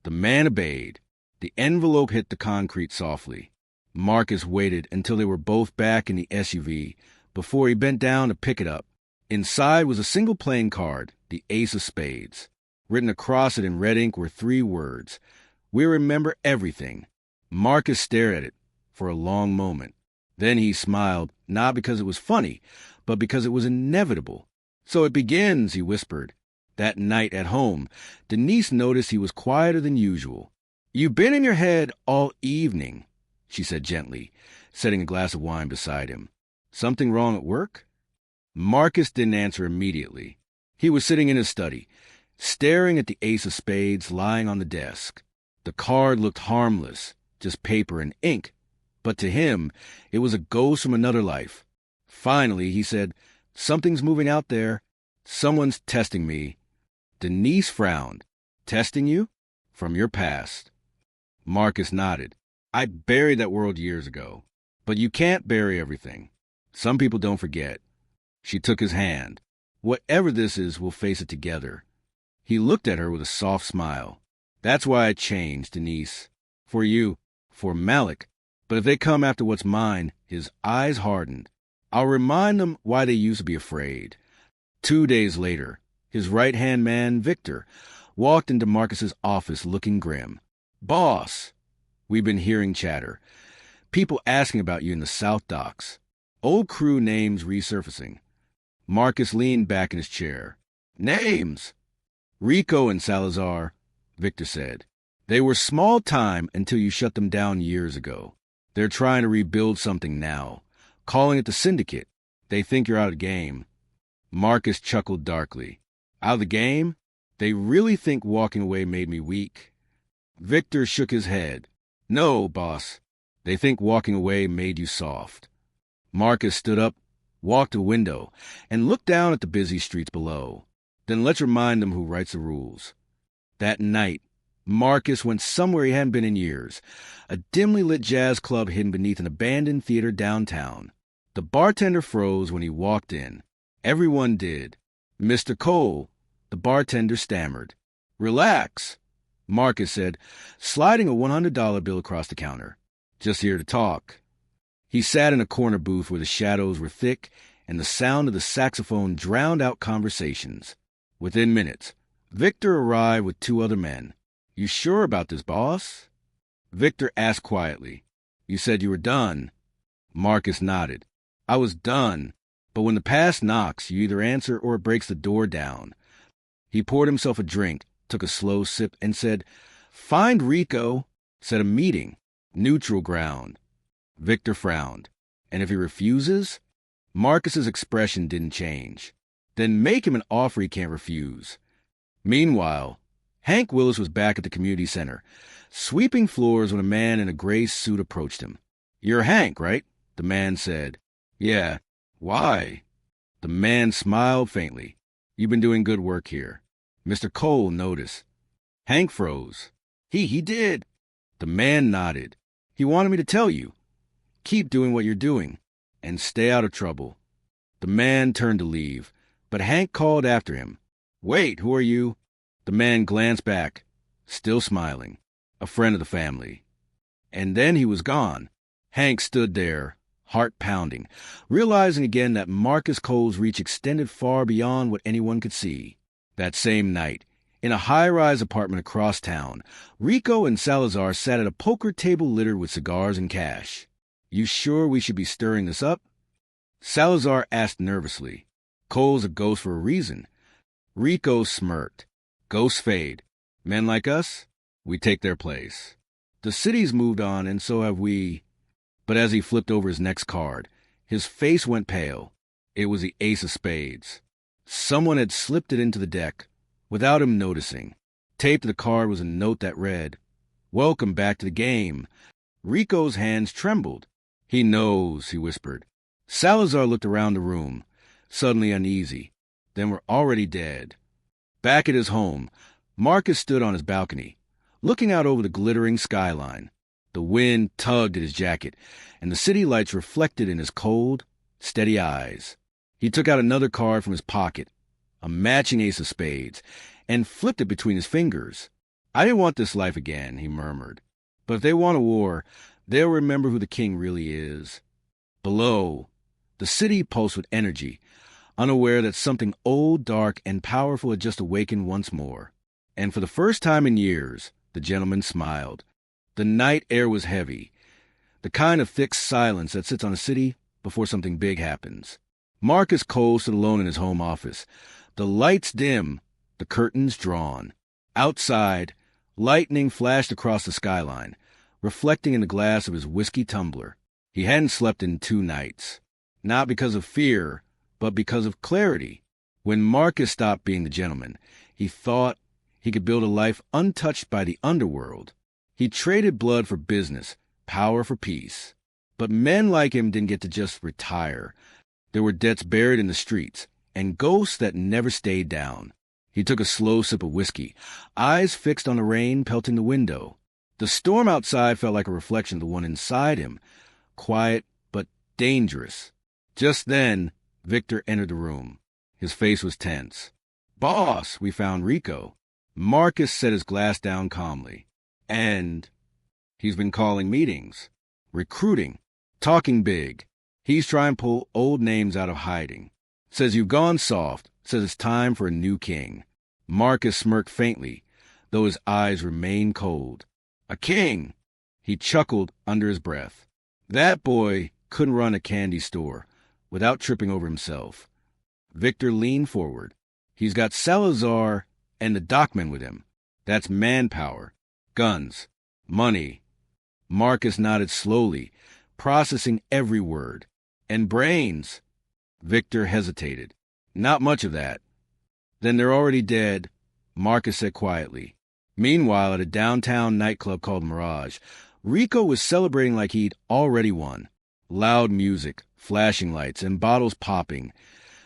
The man obeyed. The envelope hit the concrete softly. Marcus waited until they were both back in the SUV before he bent down to pick it up. Inside was a single playing card, the ace of spades. Written across it in red ink were 3 words: "We remember everything." Marcus stared at it for a long moment. Then he smiled, not because it was funny, but because it was inevitable. "So it begins," he whispered. That night at home, Denise noticed he was quieter than usual. "You've been in your head all evening," she said gently, setting a glass of wine beside him. "Something wrong at work?" Marcus didn't answer immediately. He was sitting in his study, staring at the ace of spades lying on the desk. The card looked harmless, just paper and ink, but to him, it was a ghost from another life. Finally, he said, "Something's moving out there. Someone's testing me." Denise frowned. "Testing you?" "From your past." Marcus nodded. "I buried that world years ago. But you can't bury everything. Some people don't forget." She took his hand. "Whatever this is, we'll face it together." He looked at her with a soft smile. "That's why I changed, Denise. For you, for Malik. But if they come after what's mine," his eyes hardened, "I'll remind them why they used to be afraid." 2 days later, his right-hand man, Victor, walked into Marcus's office looking grim. "Boss, we've been hearing chatter. People asking about you in the South Docks. Old crew names resurfacing." Marcus leaned back in his chair. "Names?" "Rico and Salazar," Victor said. "They were small time until you shut them down years ago. They're trying to rebuild something now, calling it the Syndicate. They think you're out of the game." Marcus chuckled darkly. "Out of the game? They really think walking away made me weak?" Victor shook his head. "No, boss. They think walking away made you soft." Marcus stood up, walked to a window, and looked down at the busy streets below. "Then let's remind them who writes the rules." That night, Marcus went somewhere he hadn't been in years, a dimly lit jazz club hidden beneath an abandoned theater downtown. The bartender froze when he walked in. Everyone did. "Mr. Cole," the bartender stammered. "Relax," Marcus said, sliding a $100 bill across the counter. "Just here to talk." He sat in a corner booth where the shadows were thick and the sound of the saxophone drowned out conversations. Within minutes, Victor arrived with 2 other men. "You sure about this, boss?" Victor asked quietly. "You said you were done." Marcus nodded. "I was done, But when the past knocks, you either answer or it breaks the door down. He poured himself a drink, took a slow sip, and said, "Find Rico." Set a meeting. Neutral ground. Victor frowned. And if he refuses? Marcus's expression didn't change. Then make him an offer he can't refuse. Meanwhile, Hank Willis was back at the community center, sweeping floors when a man in a gray suit approached him. "You're Hank, right?" The man said. "Yeah." "Why?" The man smiled faintly. "You've been doing good work here." Mr. Cole noticed. Hank froze. He did." The man nodded. "He wanted me to tell you. Keep doing what you're doing, and stay out of trouble." The man turned to leave, but Hank called after him. "Wait, who are you?" The man glanced back, still smiling. "A friend of the family." And then he was gone. Hank stood there, heart pounding, realizing again that Marcus Cole's reach extended far beyond what anyone could see. That same night, in a high-rise apartment across town, Rico and Salazar sat at a poker table littered with cigars and cash. "You sure we should be stirring this up?" Salazar asked nervously. "Cole's a ghost for a reason." Rico smirked. "Ghosts fade. Men like us, we take their place. The city's moved on, and so have we." But as he flipped over his next card, his face went pale. It was the ace of spades. Someone had slipped it into the deck, without him noticing. Taped to the card was a note that read, "Welcome back to the game." Rico's hands trembled. "He knows," he whispered. Salazar looked around the room, suddenly uneasy. Then we're already dead. Back at his home, Marcus stood on his balcony, looking out over the glittering skyline. The wind tugged at his jacket, and the city lights reflected in his cold, steady eyes. He took out another card from his pocket, a matching ace of spades, and flipped it between his fingers. "I didn't want this life again," he murmured. "But if they want a war, they'll remember who the king really is." Below, the city pulsed with energy, unaware that something old, dark, and powerful had just awakened once more. And for the first time in years, the gentleman smiled. The night air was heavy, the kind of thick silence that sits on a city before something big happens. Marcus Cole stood alone in his home office, the lights dim, the curtains drawn. Outside, lightning flashed across the skyline, reflecting in the glass of his whiskey tumbler. He hadn't slept in 2 nights, not because of fear, but because of clarity. When Marcus stopped being the gentleman, he thought he could build a life untouched by the underworld. He traded blood for business, power for peace. But men like him didn't get to just retire. There were debts buried in the streets, and ghosts that never stayed down. He took a slow sip of whiskey, eyes fixed on the rain pelting the window. The storm outside felt like a reflection of the one inside him, quiet but dangerous. Just then, Victor entered the room. His face was tense. "Boss, we found Rico." Marcus set his glass down calmly. "And he's been calling meetings, recruiting, talking big. He's trying to pull old names out of hiding. Says you've gone soft, says it's time for a new king." Marcus smirked faintly, though his eyes remained cold. "A king!" He chuckled under his breath. That boy couldn't run a candy store without tripping over himself. Victor leaned forward. "He's got Salazar and the dockmen with him. That's manpower, guns, money." Marcus nodded slowly, processing every word. "And brains." Victor hesitated. "Not much of that." "Then they're already dead," Marcus said quietly. Meanwhile, at a downtown nightclub called Mirage, Rico was celebrating like he'd already won. Loud music, flashing lights, and bottles popping.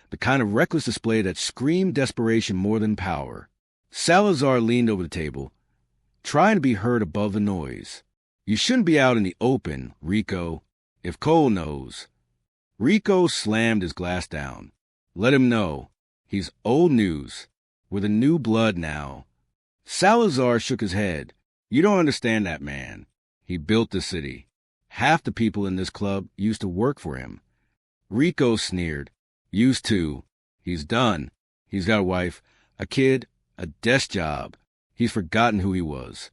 The kind of reckless display that screamed desperation more than power. Salazar leaned over the table, trying to be heard above the noise. "You shouldn't be out in the open, Rico. If Cole knows." Rico slammed his glass down. "Let him know. He's old news. We're the new blood now." Salazar shook his head. "You don't understand that man. He built the city. Half the people in this club used to work for him." Rico sneered. "Used to. He's done. He's got a wife, a kid, a desk job. He's forgotten who he was."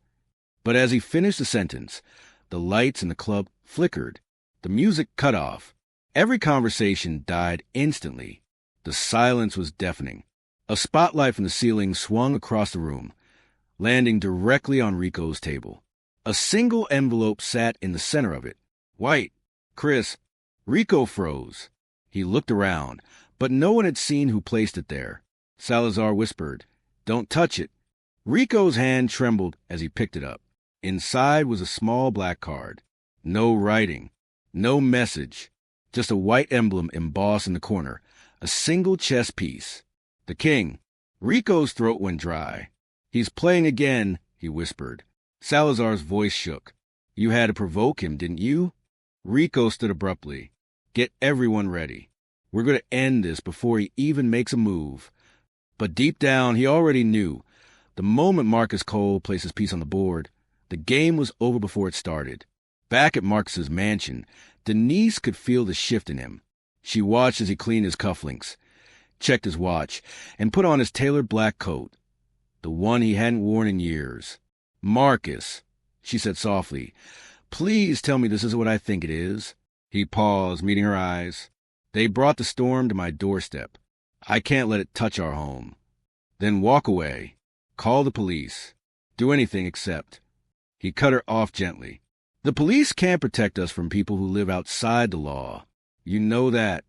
But as he finished the sentence, the lights in the club flickered. The music cut off. Every conversation died instantly. The silence was deafening. A spotlight from the ceiling swung across the room, landing directly on Rico's table. A single envelope sat in the center of it. White, crisp. Rico froze. He looked around, but no one had seen who placed it there. Salazar whispered, "Don't touch it." Rico's hand trembled as he picked it up. Inside was a small black card. No writing, no message, just a white emblem embossed in the corner, a single chess piece. The king. Rico's throat went dry. "He's playing again," he whispered. Salazar's voice shook. "You had to provoke him, didn't you?" Rico stood abruptly. "Get everyone ready. We're going to end this before he even makes a move." But deep down, he already knew. The moment Marcus Cole placed his piece on the board, the game was over before it started. Back at Marcus's mansion, Denise could feel the shift in him. She watched as he cleaned his cufflinks, checked his watch, and put on his tailored black coat, the one he hadn't worn in years. "Marcus," she said softly, "please tell me this is what I think it is." He paused, meeting her eyes. "They brought the storm to my doorstep. I can't let it touch our home." "Then walk away. Call the police. Do anything except." He cut her off gently. "The police can't protect us from people who live outside the law. You know that."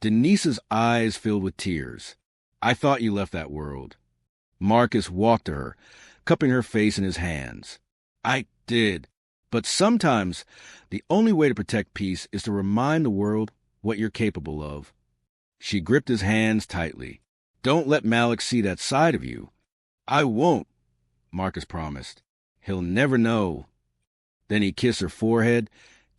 Denise's eyes filled with tears. "I thought you left that world." Marcus walked to her, cupping her face in his hands. "I did. But sometimes the only way to protect peace is to remind the world what you're capable of." She gripped his hands tightly. "Don't let Malik see that side of you." "I won't," Marcus promised. "He'll never know." Then he kissed her forehead,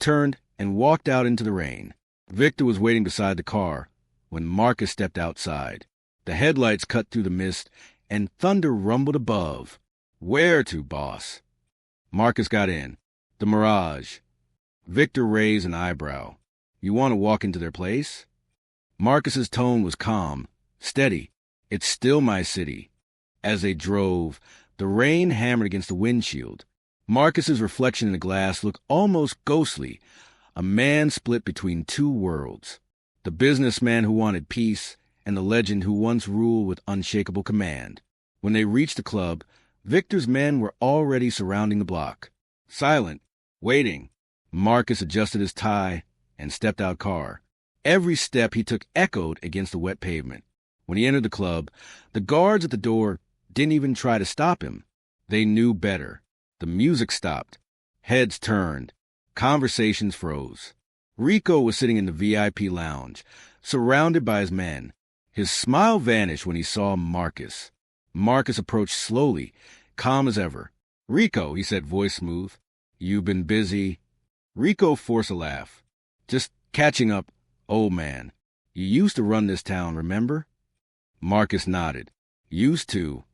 turned, and walked out into the rain. Victor was waiting beside the car when Marcus stepped outside. The headlights cut through the mist, and thunder rumbled above. "Where to, boss?" Marcus got in. "The Mirage." Victor raised an eyebrow. "You want to walk into their place?" Marcus's tone was calm, steady. "It's still my city." As they drove, the rain hammered against the windshield. Marcus's reflection in the glass looked almost ghostly, a man split between two worlds. The businessman who wanted peace, and the legend who once ruled with unshakable command. When they reached the club, Victor's men were already surrounding the block. Silent, waiting. Marcus adjusted his tie and stepped out car. Every step he took echoed against the wet pavement. When he entered the club, the guards at the door didn't even try to stop him. They knew better. The music stopped. Heads turned. Conversations froze. Rico was sitting in the VIP lounge, surrounded by his men. His smile vanished when he saw Marcus. Marcus approached slowly, calm as ever. "Rico," he said, voice smooth. "You've been busy." Rico forced a laugh. "Just catching up, old man. You used to run this town, remember?" Marcus nodded. "Used to."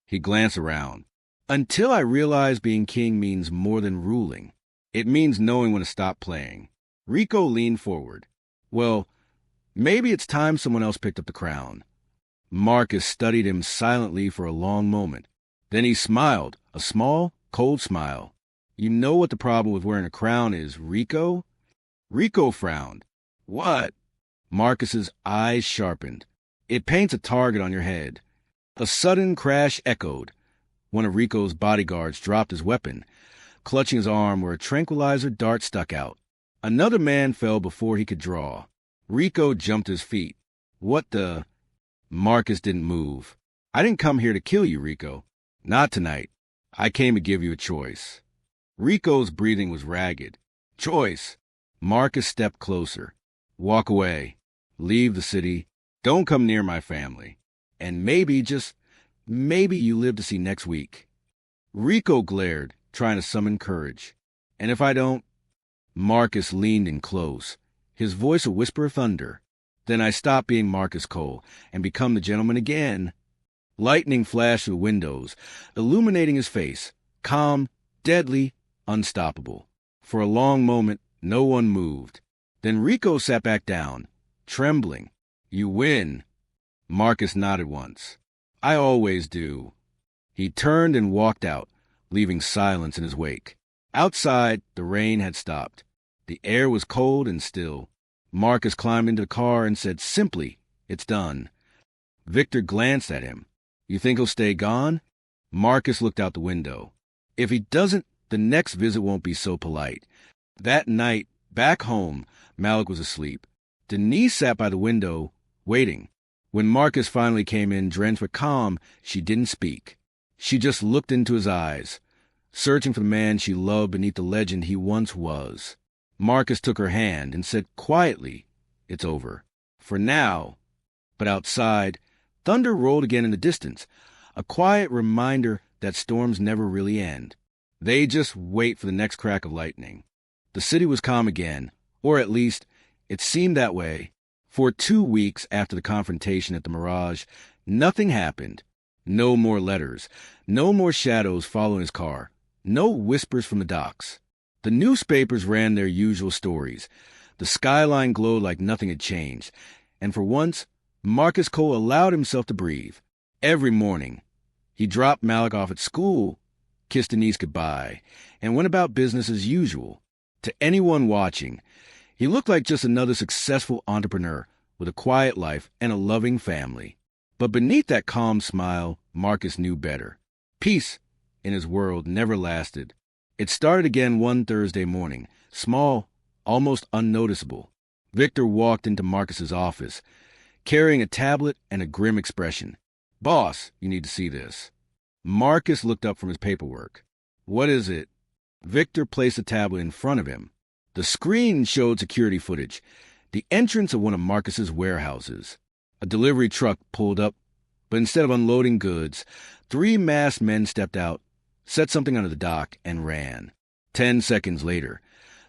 He glanced around. "Until I realized being king means more than ruling. It means knowing when to stop playing." Rico leaned forward. "Well, maybe it's time someone else picked up the crown." Marcus studied him silently for a long moment. Then he smiled, a small, cold smile. "You know what the problem with wearing a crown is, Rico?" Rico frowned. "What?" Marcus's eyes sharpened. "It paints a target on your head." A sudden crash echoed. One of Rico's bodyguards dropped his weapon, clutching his arm where a tranquilizer dart stuck out. Another man fell before he could draw. Rico jumped to his feet. "What the—" Marcus didn't move. "I didn't come here to kill you, Rico. Not tonight. I came to give you a choice." Rico's breathing was ragged. "Choice." Marcus stepped closer. "Walk away. Leave the city. Don't come near my family. And maybe, just maybe, you live to see next week." Rico glared, trying to summon courage. "And if I don't?" Marcus leaned in close, his voice a whisper of thunder. "Then I stop being Marcus Cole and become the gentleman again." Lightning flashed through the windows, illuminating his face, calm, deadly, unstoppable. For a long moment, no one moved. Then Rico sat back down, trembling. "You win." Marcus nodded once. "I always do." He turned and walked out, leaving silence in his wake. Outside, the rain had stopped. The air was cold and still. Marcus climbed into the car and said simply, "It's done." Victor glanced at him. "You think he'll stay gone?" Marcus looked out the window. "If he doesn't, the next visit won't be so polite." That night, back home, Malik was asleep. Denise sat by the window, waiting. When Marcus finally came in, drenched with calm, she didn't speak. She just looked into his eyes, searching for the man she loved beneath the legend he once was. Marcus took her hand and said quietly, "It's over. For now." But outside, thunder rolled again in the distance, a quiet reminder that storms never really end. They just wait for the next crack of lightning. The city was calm again, or at least, it seemed that way. For 2 weeks after the confrontation at the Mirage, nothing happened. No more letters, no more shadows following his car, no whispers from the docks. The newspapers ran their usual stories. The skyline glowed like nothing had changed. And for once, Marcus Cole allowed himself to breathe. Every morning, he dropped Malik off at school, kissed Denise goodbye, and went about business as usual. To anyone watching, he looked like just another successful entrepreneur with a quiet life and a loving family. But beneath that calm smile, Marcus knew better. Peace in his world never lasted. It started again one Thursday morning, small, almost unnoticeable. Victor walked into Marcus's office, carrying a tablet and a grim expression. "Boss, you need to see this." Marcus looked up from his paperwork. "What is it?" Victor placed the tablet in front of him. The screen showed security footage, the entrance of one of Marcus's warehouses. A delivery truck pulled up, but instead of unloading goods, 3 masked men stepped out, set something under the dock, and ran. 10 seconds later,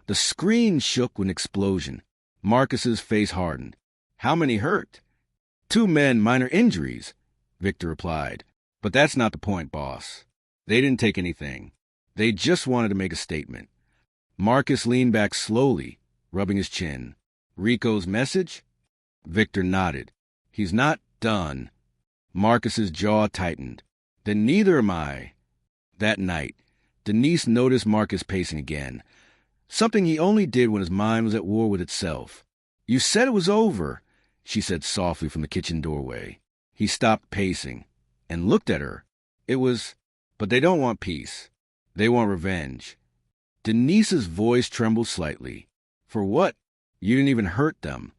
the screen shook with an explosion. Marcus's face hardened. "How many hurt?" "2 men, minor injuries," Victor replied. "But that's not the point, boss. They didn't take anything. They just wanted to make a statement." Marcus leaned back slowly, rubbing his chin. "Rico's message?" Victor nodded. "He's not done." Marcus's jaw tightened. "Then neither am I." That night, Denise noticed Marcus pacing again, something he only did when his mind was at war with itself. "You said it was over," she said softly from the kitchen doorway. He stopped pacing and looked at her. "It was, but they don't want peace. They want revenge." Denise's voice trembled slightly. "For what? You didn't even hurt them."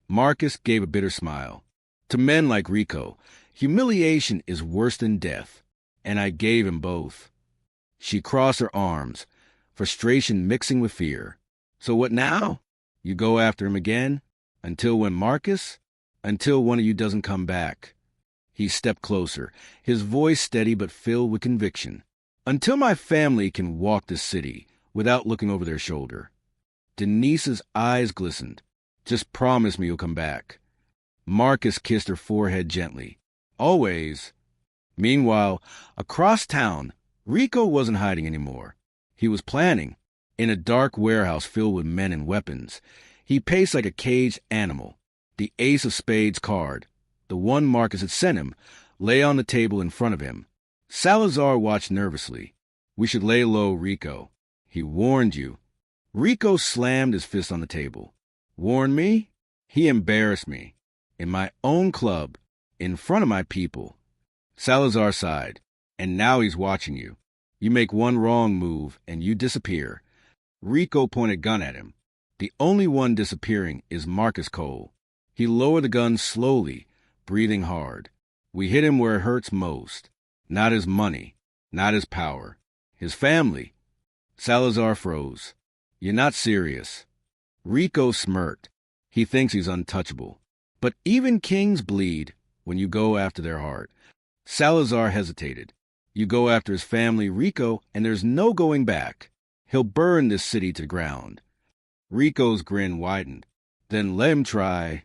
Marcus gave a bitter smile. "To men like Rico, humiliation is worse than death, and I gave him both." She crossed her arms, frustration mixing with fear. "So what now? You go after him again? Until when, Marcus? Until one of you doesn't come back." He stepped closer, his voice steady but filled with conviction. "Until my family can walk this city without looking over their shoulder." Denise's eyes glistened. "Just promise me you'll come back." Marcus kissed her forehead gently. "Always." Meanwhile, across town, Rico wasn't hiding anymore. He was planning. In a dark warehouse filled with men and weapons, he paced like a caged animal. The ace of spades card, the one Marcus had sent him, lay on the table in front of him. Salazar watched nervously. "We should lay low, Rico. He warned you." Rico slammed his fist on the table. "Warned me? He embarrassed me. In my own club, in front of my people." Salazar sighed. "And now he's watching you. You make one wrong move, and you disappear." Rico pointed a gun at him. "The only one disappearing is Marcus Cole." He lowered the gun slowly, breathing hard. "We hit him where it hurts most. Not his money, not his power. His family." Salazar froze. "You're not serious." Rico smirked. He thinks he's untouchable. "But even kings bleed when you go after their heart." Salazar hesitated. "You go after his family, Rico, and there's no going back. He'll burn this city to the ground." Rico's grin widened. "Then let him try."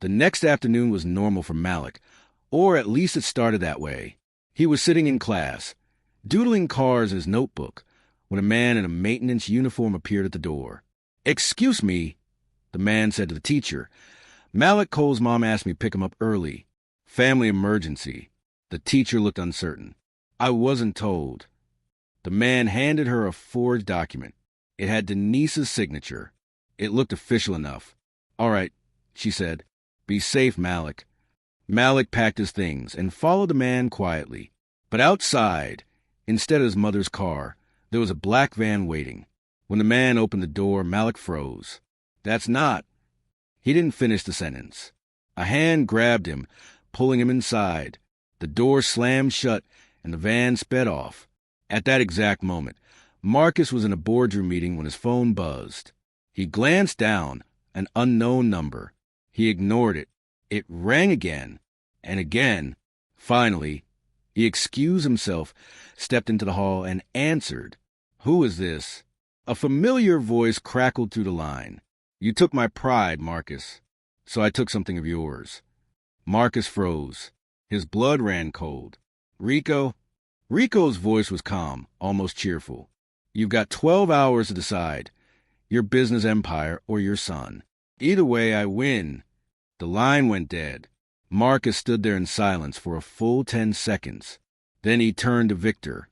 The next afternoon was normal for Malik, or at least it started that way. He was sitting in class, doodling cars in his notebook, when a man in a maintenance uniform appeared at the door. "Excuse me," the man said to the teacher. "Malik Cole's mom asked me to pick him up early. Family emergency." The teacher looked uncertain. "I wasn't told." The man handed her a forged document. It had Denise's signature. It looked official enough. All right, she said. Be safe, Malik. Malik packed his things and followed the man quietly. But outside, instead of his mother's car, there was a black van waiting. When the man opened the door, Malik froze. That's not. He didn't finish the sentence. A hand grabbed him, pulling him inside. The door slammed shut, and the van sped off. At that exact moment, Marcus was in a boardroom meeting when his phone buzzed. He glanced down, an unknown number. He ignored it. It rang again, and again. Finally, he excused himself, stepped into the hall, and answered. Who is this? A familiar voice crackled through the line. You took my pride, Marcus, so I took something of yours. Marcus froze. His blood ran cold. Rico? Rico's voice was calm, almost cheerful. You've got 12 hours to decide. Your business empire or your son. Either way, I win. The line went dead. Marcus stood there in silence for a full 10 seconds. Then he turned to Victor,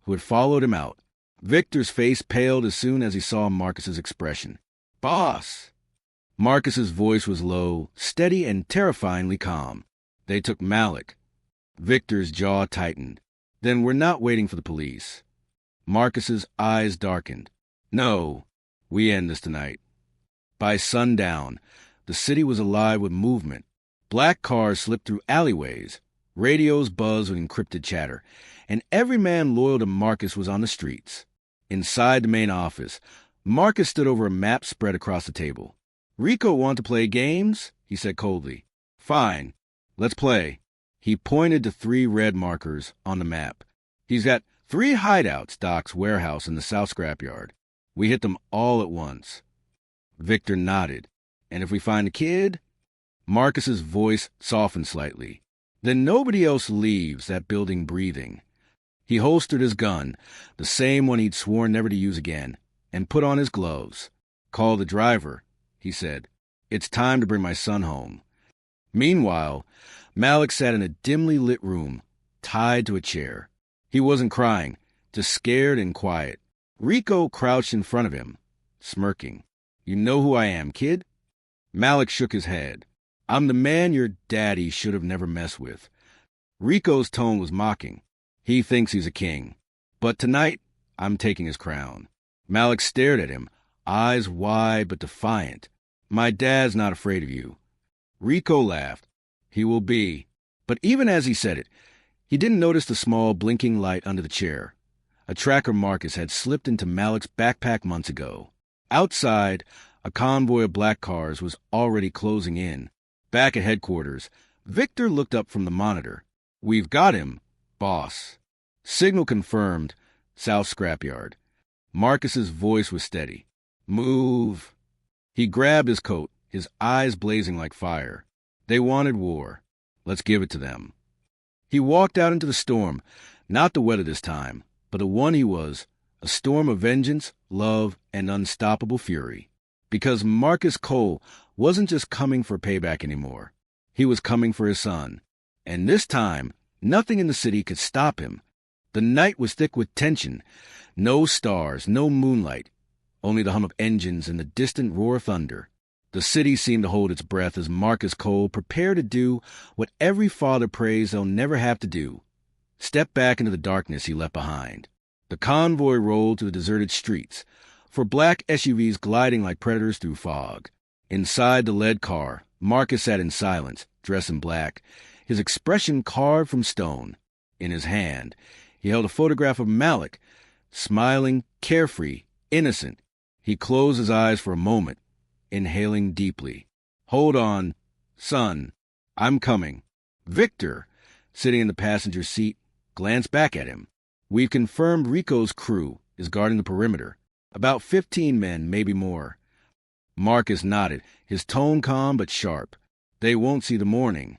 who had followed him out. Victor's face paled as soon as he saw Marcus's expression. Boss! Marcus's voice was low, steady, and terrifyingly calm. They took Malik. Victor's jaw tightened. Then we're not waiting for the police. Marcus's eyes darkened. No, we end this tonight. By sundown, the city was alive with movement. Black cars slipped through alleyways. Radios buzzed with encrypted chatter. And every man loyal to Marcus was on the streets. Inside the main office, Marcus stood over a map spread across the table. Rico want to play games? He said coldly. Fine, let's play. He pointed to 3 red markers on the map. He's got 3 hideouts, Doc's warehouse, and the South Scrapyard. We hit them all at once. Victor nodded. And if we find the kid? Marcus's voice softened slightly. Then nobody else leaves that building breathing. He holstered his gun, the same one he'd sworn never to use again, and put on his gloves. Call the driver, he said. It's time to bring my son home. Meanwhile, Malik sat in a dimly lit room, tied to a chair. He wasn't crying, just scared and quiet. Rico crouched in front of him, smirking. You know who I am, kid? Malik shook his head. I'm the man your daddy should have never messed with. Rico's tone was mocking. He thinks he's a king. But tonight, I'm taking his crown. Malik stared at him, eyes wide but defiant. My dad's not afraid of you. Rico laughed. He will be. But even as he said it, he didn't notice the small blinking light under the chair. A tracker Marcus had slipped into Malik's backpack months ago. Outside, a convoy of black cars was already closing in. Back at headquarters, Victor looked up from the monitor. We've got him, boss. Signal confirmed, South Scrapyard. Marcus's voice was steady. Move. He grabbed his coat, his eyes blazing like fire. They wanted war. Let's give it to them. He walked out into the storm, not the weather this time, but the one he was, a storm of vengeance, love, and unstoppable fury. Because Marcus Cole wasn't just coming for payback anymore. He was coming for his son. And this time, nothing in the city could stop him. The night was thick with tension. No stars, no moonlight, only the hum of engines and the distant roar of thunder. The city seemed to hold its breath as Marcus Cole prepared to do what every father prays they'll never have to do. Step back into the darkness he left behind. The convoy rolled to the deserted streets, 4 black SUVs gliding like predators through fog. Inside the lead car, Marcus sat in silence, dressed in black, his expression carved from stone. In his hand, he held a photograph of Malik, smiling, carefree, innocent. He closed his eyes for a moment, inhaling deeply. Hold on, son. I'm coming. Victor, sitting in the passenger seat, glanced back at him. We've confirmed Rico's crew is guarding the perimeter. About 15 men, maybe more. Marcus nodded, his tone calm but sharp. They won't see the morning.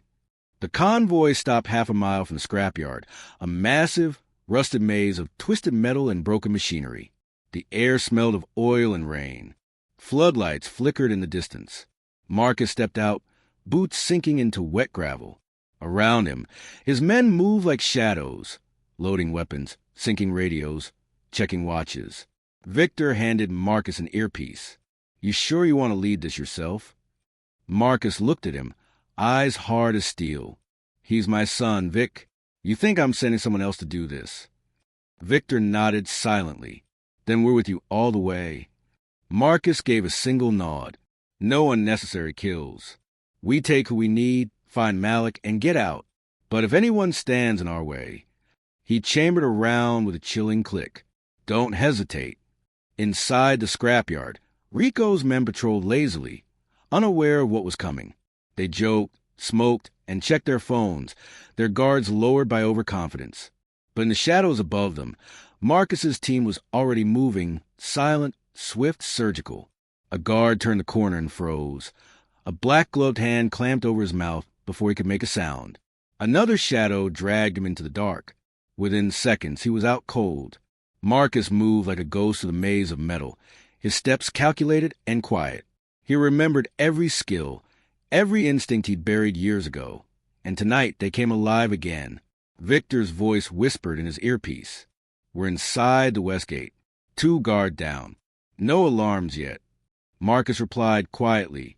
The convoy stopped half a mile from the scrapyard, a massive, rusted maze of twisted metal and broken machinery. The air smelled of oil and rain. Floodlights flickered in the distance. Marcus stepped out, boots sinking into wet gravel. Around him, his men moved like shadows, loading weapons, syncing radios, checking watches. Victor handed Marcus an earpiece. You sure you want to lead this yourself? Marcus looked at him, eyes hard as steel. "He's my son, Vic. You think I'm sending someone else to do this?" Victor nodded silently. "Then we're with you all the way." Marcus gave a single nod. "No unnecessary kills. We take who we need, find Malik, and get out. But if anyone stands in our way..." He chambered around with a chilling click. "Don't hesitate." Inside the scrapyard, Rico's men patrolled lazily, unaware of what was coming. They joked, smoked, and checked their phones, their guards lowered by overconfidence. But in the shadows above them, Marcus's team was already moving, silent, swift, surgical. A guard turned the corner and froze. A black-gloved hand clamped over his mouth before he could make a sound. Another shadow dragged him into the dark. Within seconds, he was out cold. Marcus moved like a ghost through the maze of metal, his steps calculated and quiet. He remembered every skill, every instinct he'd buried years ago. And tonight they came alive again. Victor's voice whispered in his earpiece. "We're inside the west gate. 2 guard down. No alarms yet." Marcus replied quietly,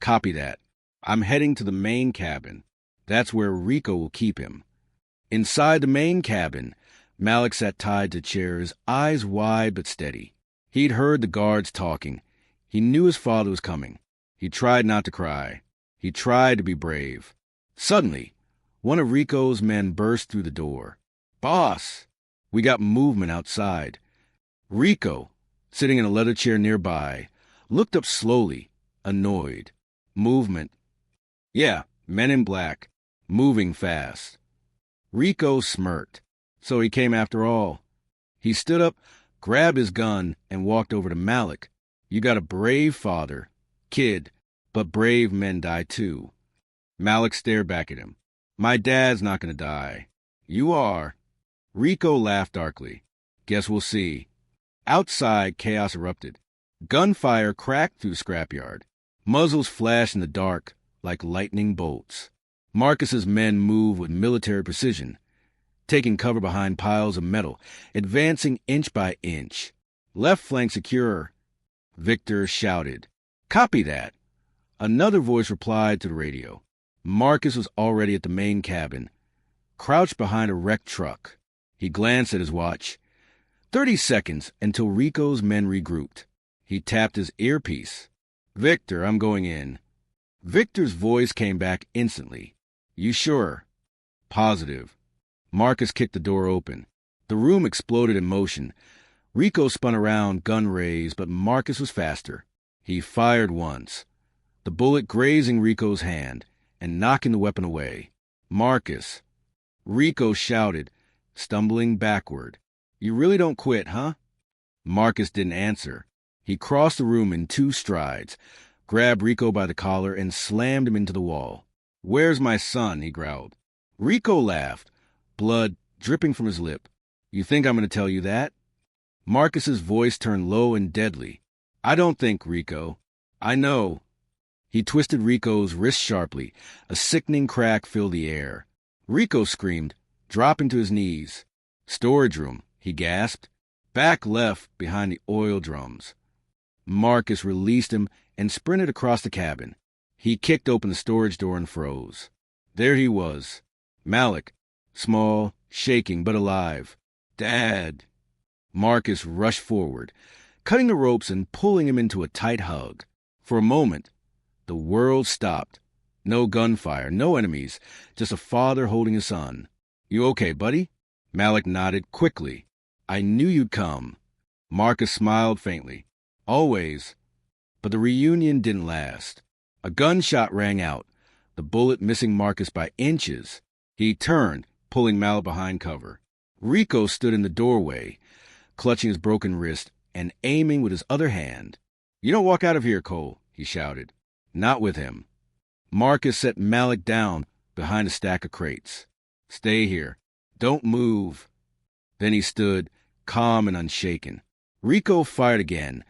"Copy that. I'm heading to the main cabin. That's where Rico will keep him." Inside the main cabin, Malik sat tied to chairs, eyes wide but steady. He'd heard the guards talking. He knew his father was coming. He tried not to cry. He tried to be brave. Suddenly, one of Rico's men burst through the door. "Boss!" We got movement outside. Rico, sitting in a leather chair nearby, looked up slowly, annoyed. "Movement." "Yeah, men in black, moving fast." Rico smirked. So he came after all. He stood up, grabbed his gun, and walked over to Malik. "You got a brave father, kid, but brave men die too." Malik stared back at him. "My dad's not going to die." "You are." Rico laughed darkly. "Guess we'll see." Outside, chaos erupted. Gunfire cracked through the scrapyard. Muzzles flashed in the dark like lightning bolts. Marcus's men moved with military precision, taking cover behind piles of metal, advancing inch by inch. "Left flank secure," Victor shouted. "Copy that." Another voice replied to the radio. Marcus was already at the main cabin, crouched behind a wrecked truck. He glanced at his watch. 30 seconds until Rico's men regrouped. He tapped his earpiece. "Victor, I'm going in." Victor's voice came back instantly. "You sure?" "Positive." Marcus kicked the door open. The room exploded in motion. Rico spun around, gun raised, but Marcus was faster. He fired once, the bullet grazing Rico's hand and knocking the weapon away. "Marcus!" Rico shouted, stumbling backward. "You really don't quit, huh?" Marcus didn't answer. He crossed the room in 2 strides, grabbed Rico by the collar, and slammed him into the wall. "Where's my son?" he growled. Rico laughed, blood dripping from his lip. "You think I'm going to tell you that?" Marcus's voice turned low and deadly. "I don't think, Rico. I know." He twisted Rico's wrist sharply. A sickening crack filled the air. Rico screamed, dropping to his knees. "Storage room," he gasped. "Back left, behind the oil drums." Marcus released him and sprinted across the cabin. He kicked open the storage door and froze. There he was, Malik, small, shaking, but alive. "Dad!" Marcus rushed forward, cutting the ropes and pulling him into a tight hug. For a moment, the world stopped. No gunfire, no enemies, just a father holding his son. "You okay, buddy?" Malik nodded quickly. "I knew you'd come." Marcus smiled faintly. "Always." But the reunion didn't last. A gunshot rang out, the bullet missing Marcus by inches. He turned, pulling Malik behind cover. Rico stood in the doorway, clutching his broken wrist and aiming with his other hand. "You don't walk out of here, Cole," he shouted. "Not with him." Marcus set Malik down behind a stack of crates. "Stay here. Don't move." Then he stood, calm and unshaken. Rico fired again.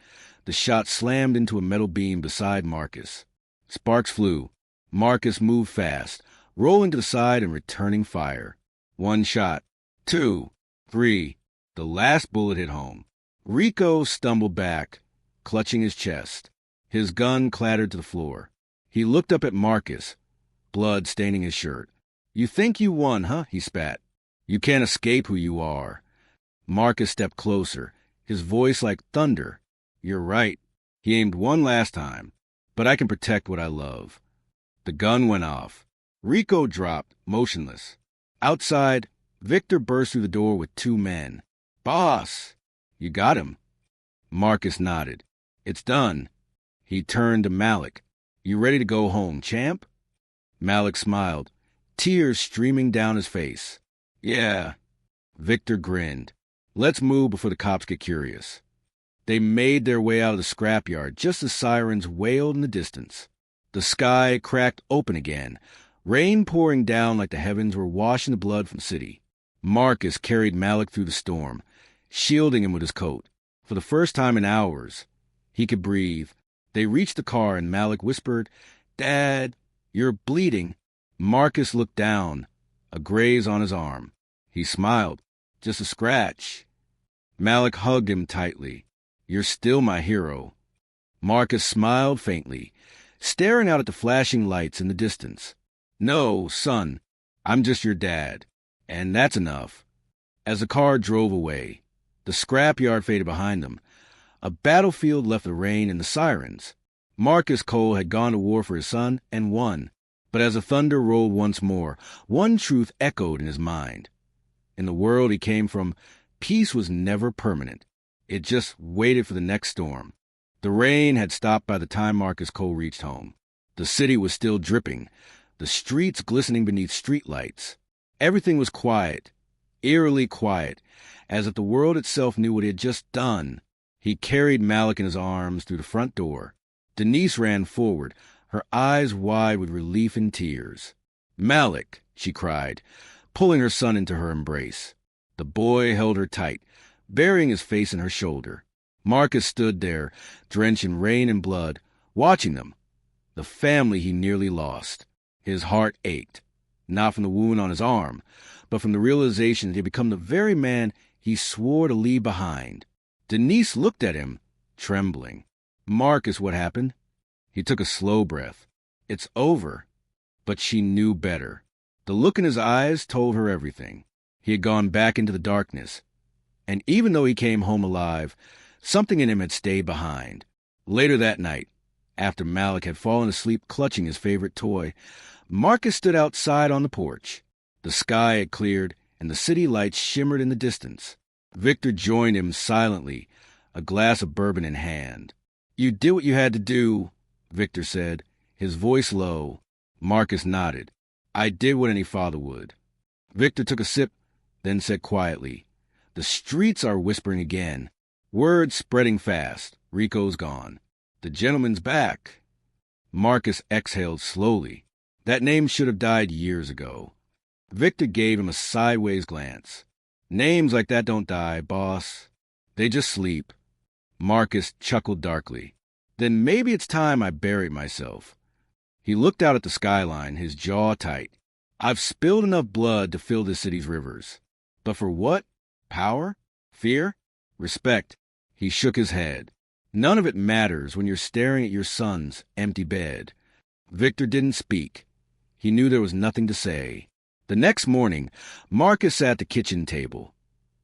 The shot slammed into a metal beam beside Marcus. Sparks flew. Marcus moved fast, rolling to the side and returning fire. 1 shot. 2. 3. The last bullet hit home. Rico stumbled back, clutching his chest. His gun clattered to the floor. He looked up at Marcus, blood staining his shirt. "You think you won, huh?" he spat. "You can't escape who you are." Marcus stepped closer, his voice like thunder. "You're right." He aimed one last time. "But I can protect what I love." The gun went off. Rico dropped, motionless. Outside, Victor burst through the door with 2 men. "Boss!" "You got him." Marcus nodded. "It's done." He turned to Malik. "You ready to go home, champ?" Malik smiled, tears streaming down his face. "Yeah." Victor grinned. "Let's move before the cops get curious." They made their way out of the scrapyard just as sirens wailed in the distance. The sky cracked open again, rain pouring down like the heavens were washing the blood from the city. Marcus carried Malik through the storm, shielding him with his coat. For the first time in hours, he could breathe. They reached the car and Malik whispered, "Dad, you're bleeding." Marcus looked down, a graze on his arm. He smiled. "Just a scratch." Malik hugged him tightly. "You're still my hero." Marcus smiled faintly, staring out at the flashing lights in the distance. "No, son, I'm just your dad. And that's enough." As the car drove away, the scrapyard faded behind them. A battlefield left the rain and the sirens. Marcus Cole had gone to war for his son and won. But as the thunder rolled once more, one truth echoed in his mind. In the world he came from, peace was never permanent. It just waited for the next storm. The rain had stopped by the time Marcus Cole reached home. The city was still dripping, the streets glistening beneath streetlights. Everything was quiet, eerily quiet, as if the world itself knew what it had just done. He carried Malik in his arms through the front door. Denise ran forward, her eyes wide with relief and tears. "Malik," she cried, pulling her son into her embrace. The boy held her tight, burying his face in her shoulder. Marcus stood there, drenched in rain and blood, watching them. The family he nearly lost. His heart ached, not from the wound on his arm, but from the realization that he had become the very man he swore to leave behind. Denise looked at him, trembling. "Marcus, what happened?" He took a slow breath. "It's over." But she knew better. The look in his eyes told her everything. He had gone back into the darkness. And even though he came home alive, something in him had stayed behind. Later that night, after Malik had fallen asleep clutching his favorite toy, Marcus stood outside on the porch. The sky had cleared, and the city lights shimmered in the distance. Victor joined him silently, a glass of bourbon in hand. "You did what you had to do," Victor said, his voice low. Marcus nodded. "I did what any father would." Victor took a sip, then said quietly, "The streets are whispering again. Word spreading fast. Rico's gone. The gentleman's back." Marcus exhaled slowly. That name should have died years ago. Victor gave him a sideways glance. "Names like that don't die, boss. They just sleep." Marcus chuckled darkly. "Then maybe it's time I buried myself." He looked out at the skyline, his jaw tight. "I've spilled enough blood to fill this city's rivers. But for what? Power? Fear? Respect?" He shook his head. "None of it matters when you're staring at your son's empty bed." Victor didn't speak. He knew there was nothing to say. The next morning, Marcus sat at the kitchen table,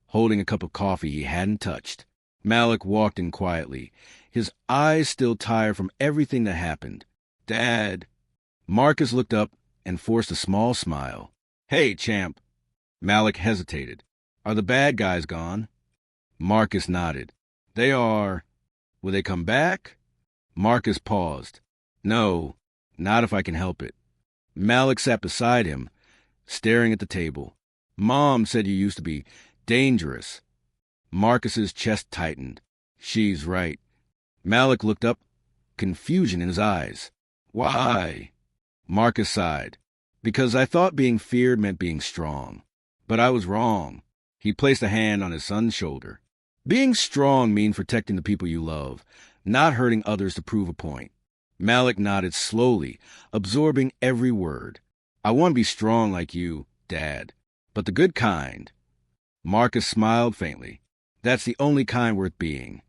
holding a cup of coffee he hadn't touched. Malik walked in quietly, his eyes still tired from everything that happened. "Dad." Marcus looked up and forced a small smile. "Hey, champ." Malik hesitated. "Are the bad guys gone?" Marcus nodded. "They are. Will they come back?" Marcus paused. "No, not if I can help it." Malik sat beside him, staring at the table. "Mom said you used to be dangerous." Marcus's chest tightened. "She's right." Malik looked up, confusion in his eyes. "Why?" Marcus sighed. "Because I thought being feared meant being strong. But I was wrong." He placed a hand on his son's shoulder. "Being strong means protecting the people you love, not hurting others to prove a point." Malik nodded slowly, absorbing every word. "I want to be strong like you, Dad, but the good kind." Marcus smiled faintly. "That's the only kind worth being."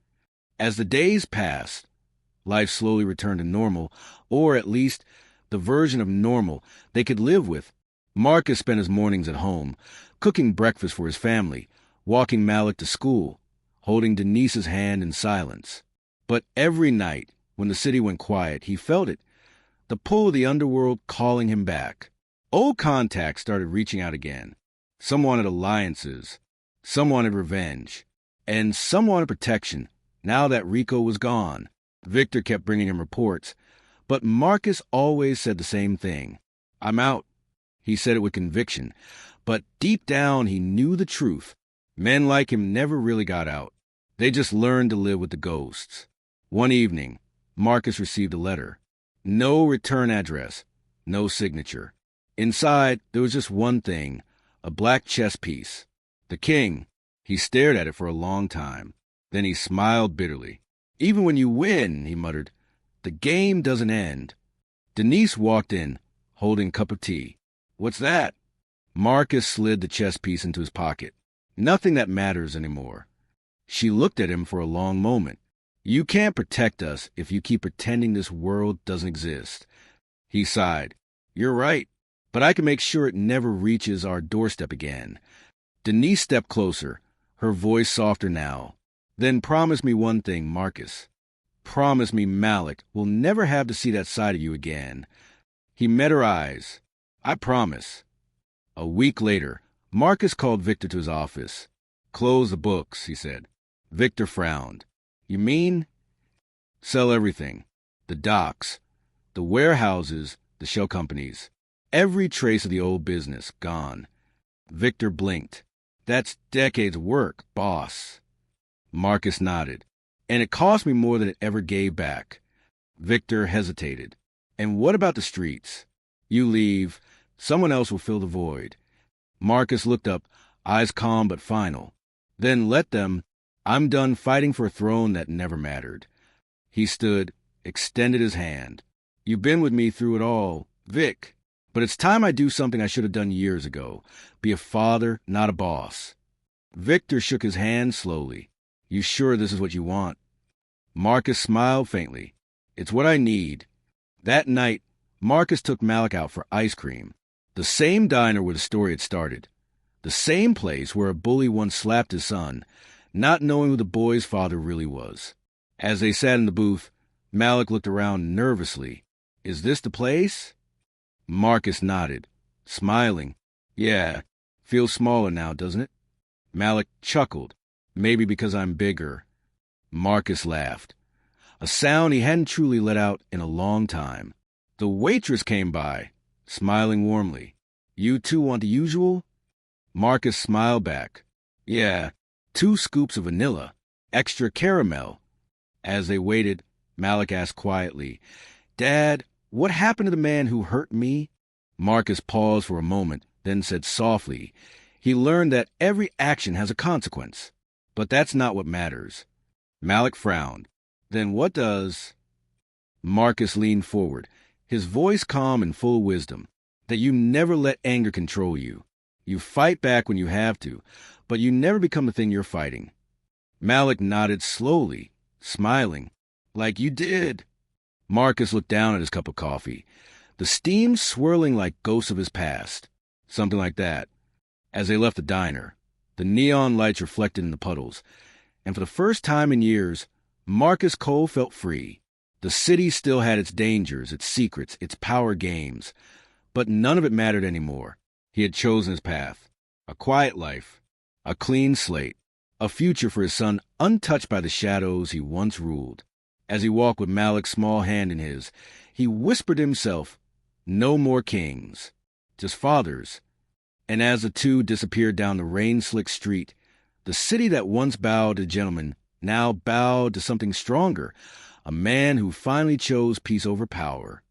As the days passed, Life slowly returned to normal, or at least the version of normal they could live with. Marcus spent his mornings at home, cooking breakfast for his family, walking Malik to school, holding Denise's hand in silence. But every night, when the city went quiet, he felt it, the pull of the underworld calling him back. Old contacts started reaching out again. Some wanted alliances, some wanted revenge, and some wanted protection. Now that Rico was gone, Victor kept bringing him reports, but Marcus always said the same thing. "I'm out." He said it with conviction, but deep down he knew the truth. Men like him never really got out. They just learned to live with the ghosts. One evening, Marcus received a letter. No return address, no signature. Inside, there was just one thing, a black chess piece. The king. He stared at it for a long time. Then he smiled bitterly. "Even when you win," he muttered, "the game doesn't end." Denise walked in, holding a cup of tea. "What's that?" Marcus slid the chess piece into his pocket. "Nothing that matters anymore." She looked at him for a long moment. "You can't protect us if you keep pretending this world doesn't exist." He sighed. "You're right, but I can make sure it never reaches our doorstep again." Denise stepped closer, her voice softer now. "Then promise me one thing, Marcus. Promise me Malik will never have to see that side of you again." He met her eyes. "I promise." A week later, Marcus called Victor to his office. "Close the books," he said. Victor frowned. "You mean?" "Sell everything. The docks, the warehouses, the shell companies. Every trace of the old business, gone." Victor blinked. "That's decades of work, boss." Marcus nodded. "And it cost me more than it ever gave back." Victor hesitated. "And what about the streets? You leave, someone else will fill the void." Marcus looked up, eyes calm but final. "Then let them. I'm done fighting for a throne that never mattered." He stood, extended his hand. "You've been with me through it all, Vic. But it's time I do something I should have done years ago. Be a father, not a boss." Victor shook his hand slowly. "You sure this is what you want?" Marcus smiled faintly. "It's what I need." That night, Marcus took Malik out for ice cream. The same diner where the story had started. The same place where a bully once slapped his son, not knowing who the boy's father really was. As they sat in the booth, Malik looked around nervously. "Is this the place?" Marcus nodded, smiling. "Yeah, feels smaller now, doesn't it?" Malik chuckled. "Maybe because I'm bigger." Marcus laughed, a sound he hadn't truly let out in a long time. The waitress came by, smiling warmly. "You two want the usual?" Marcus smiled back. "Yeah, 2 scoops of vanilla, extra caramel." As they waited, Malik asked quietly, "Dad, what happened to the man who hurt me?" Marcus paused for a moment, then said softly, "He learned that every action has a consequence. But that's not what matters." Malik frowned. "Then what does?" Marcus leaned forward, his voice calm and full of wisdom. "That you never let anger control you. You fight back when you have to, but you never become the thing you're fighting." Malik nodded slowly, smiling. "Like you did." Marcus looked down at his cup of coffee, the steam swirling like ghosts of his past. Something like that. As they left the diner, the neon lights reflected in the puddles, and for the first time in years, Marcus Cole felt free. The city still had its dangers, its secrets, its power games, but none of it mattered anymore. He had chosen his path. A quiet life, a clean slate, a future for his son untouched by the shadows he once ruled. As he walked with Malik's small hand in his, he whispered to himself, "No more kings, just fathers." And as the two disappeared down the rain-slicked street, the city that once bowed to gentlemen now bowed to something stronger, a man who finally chose peace over power.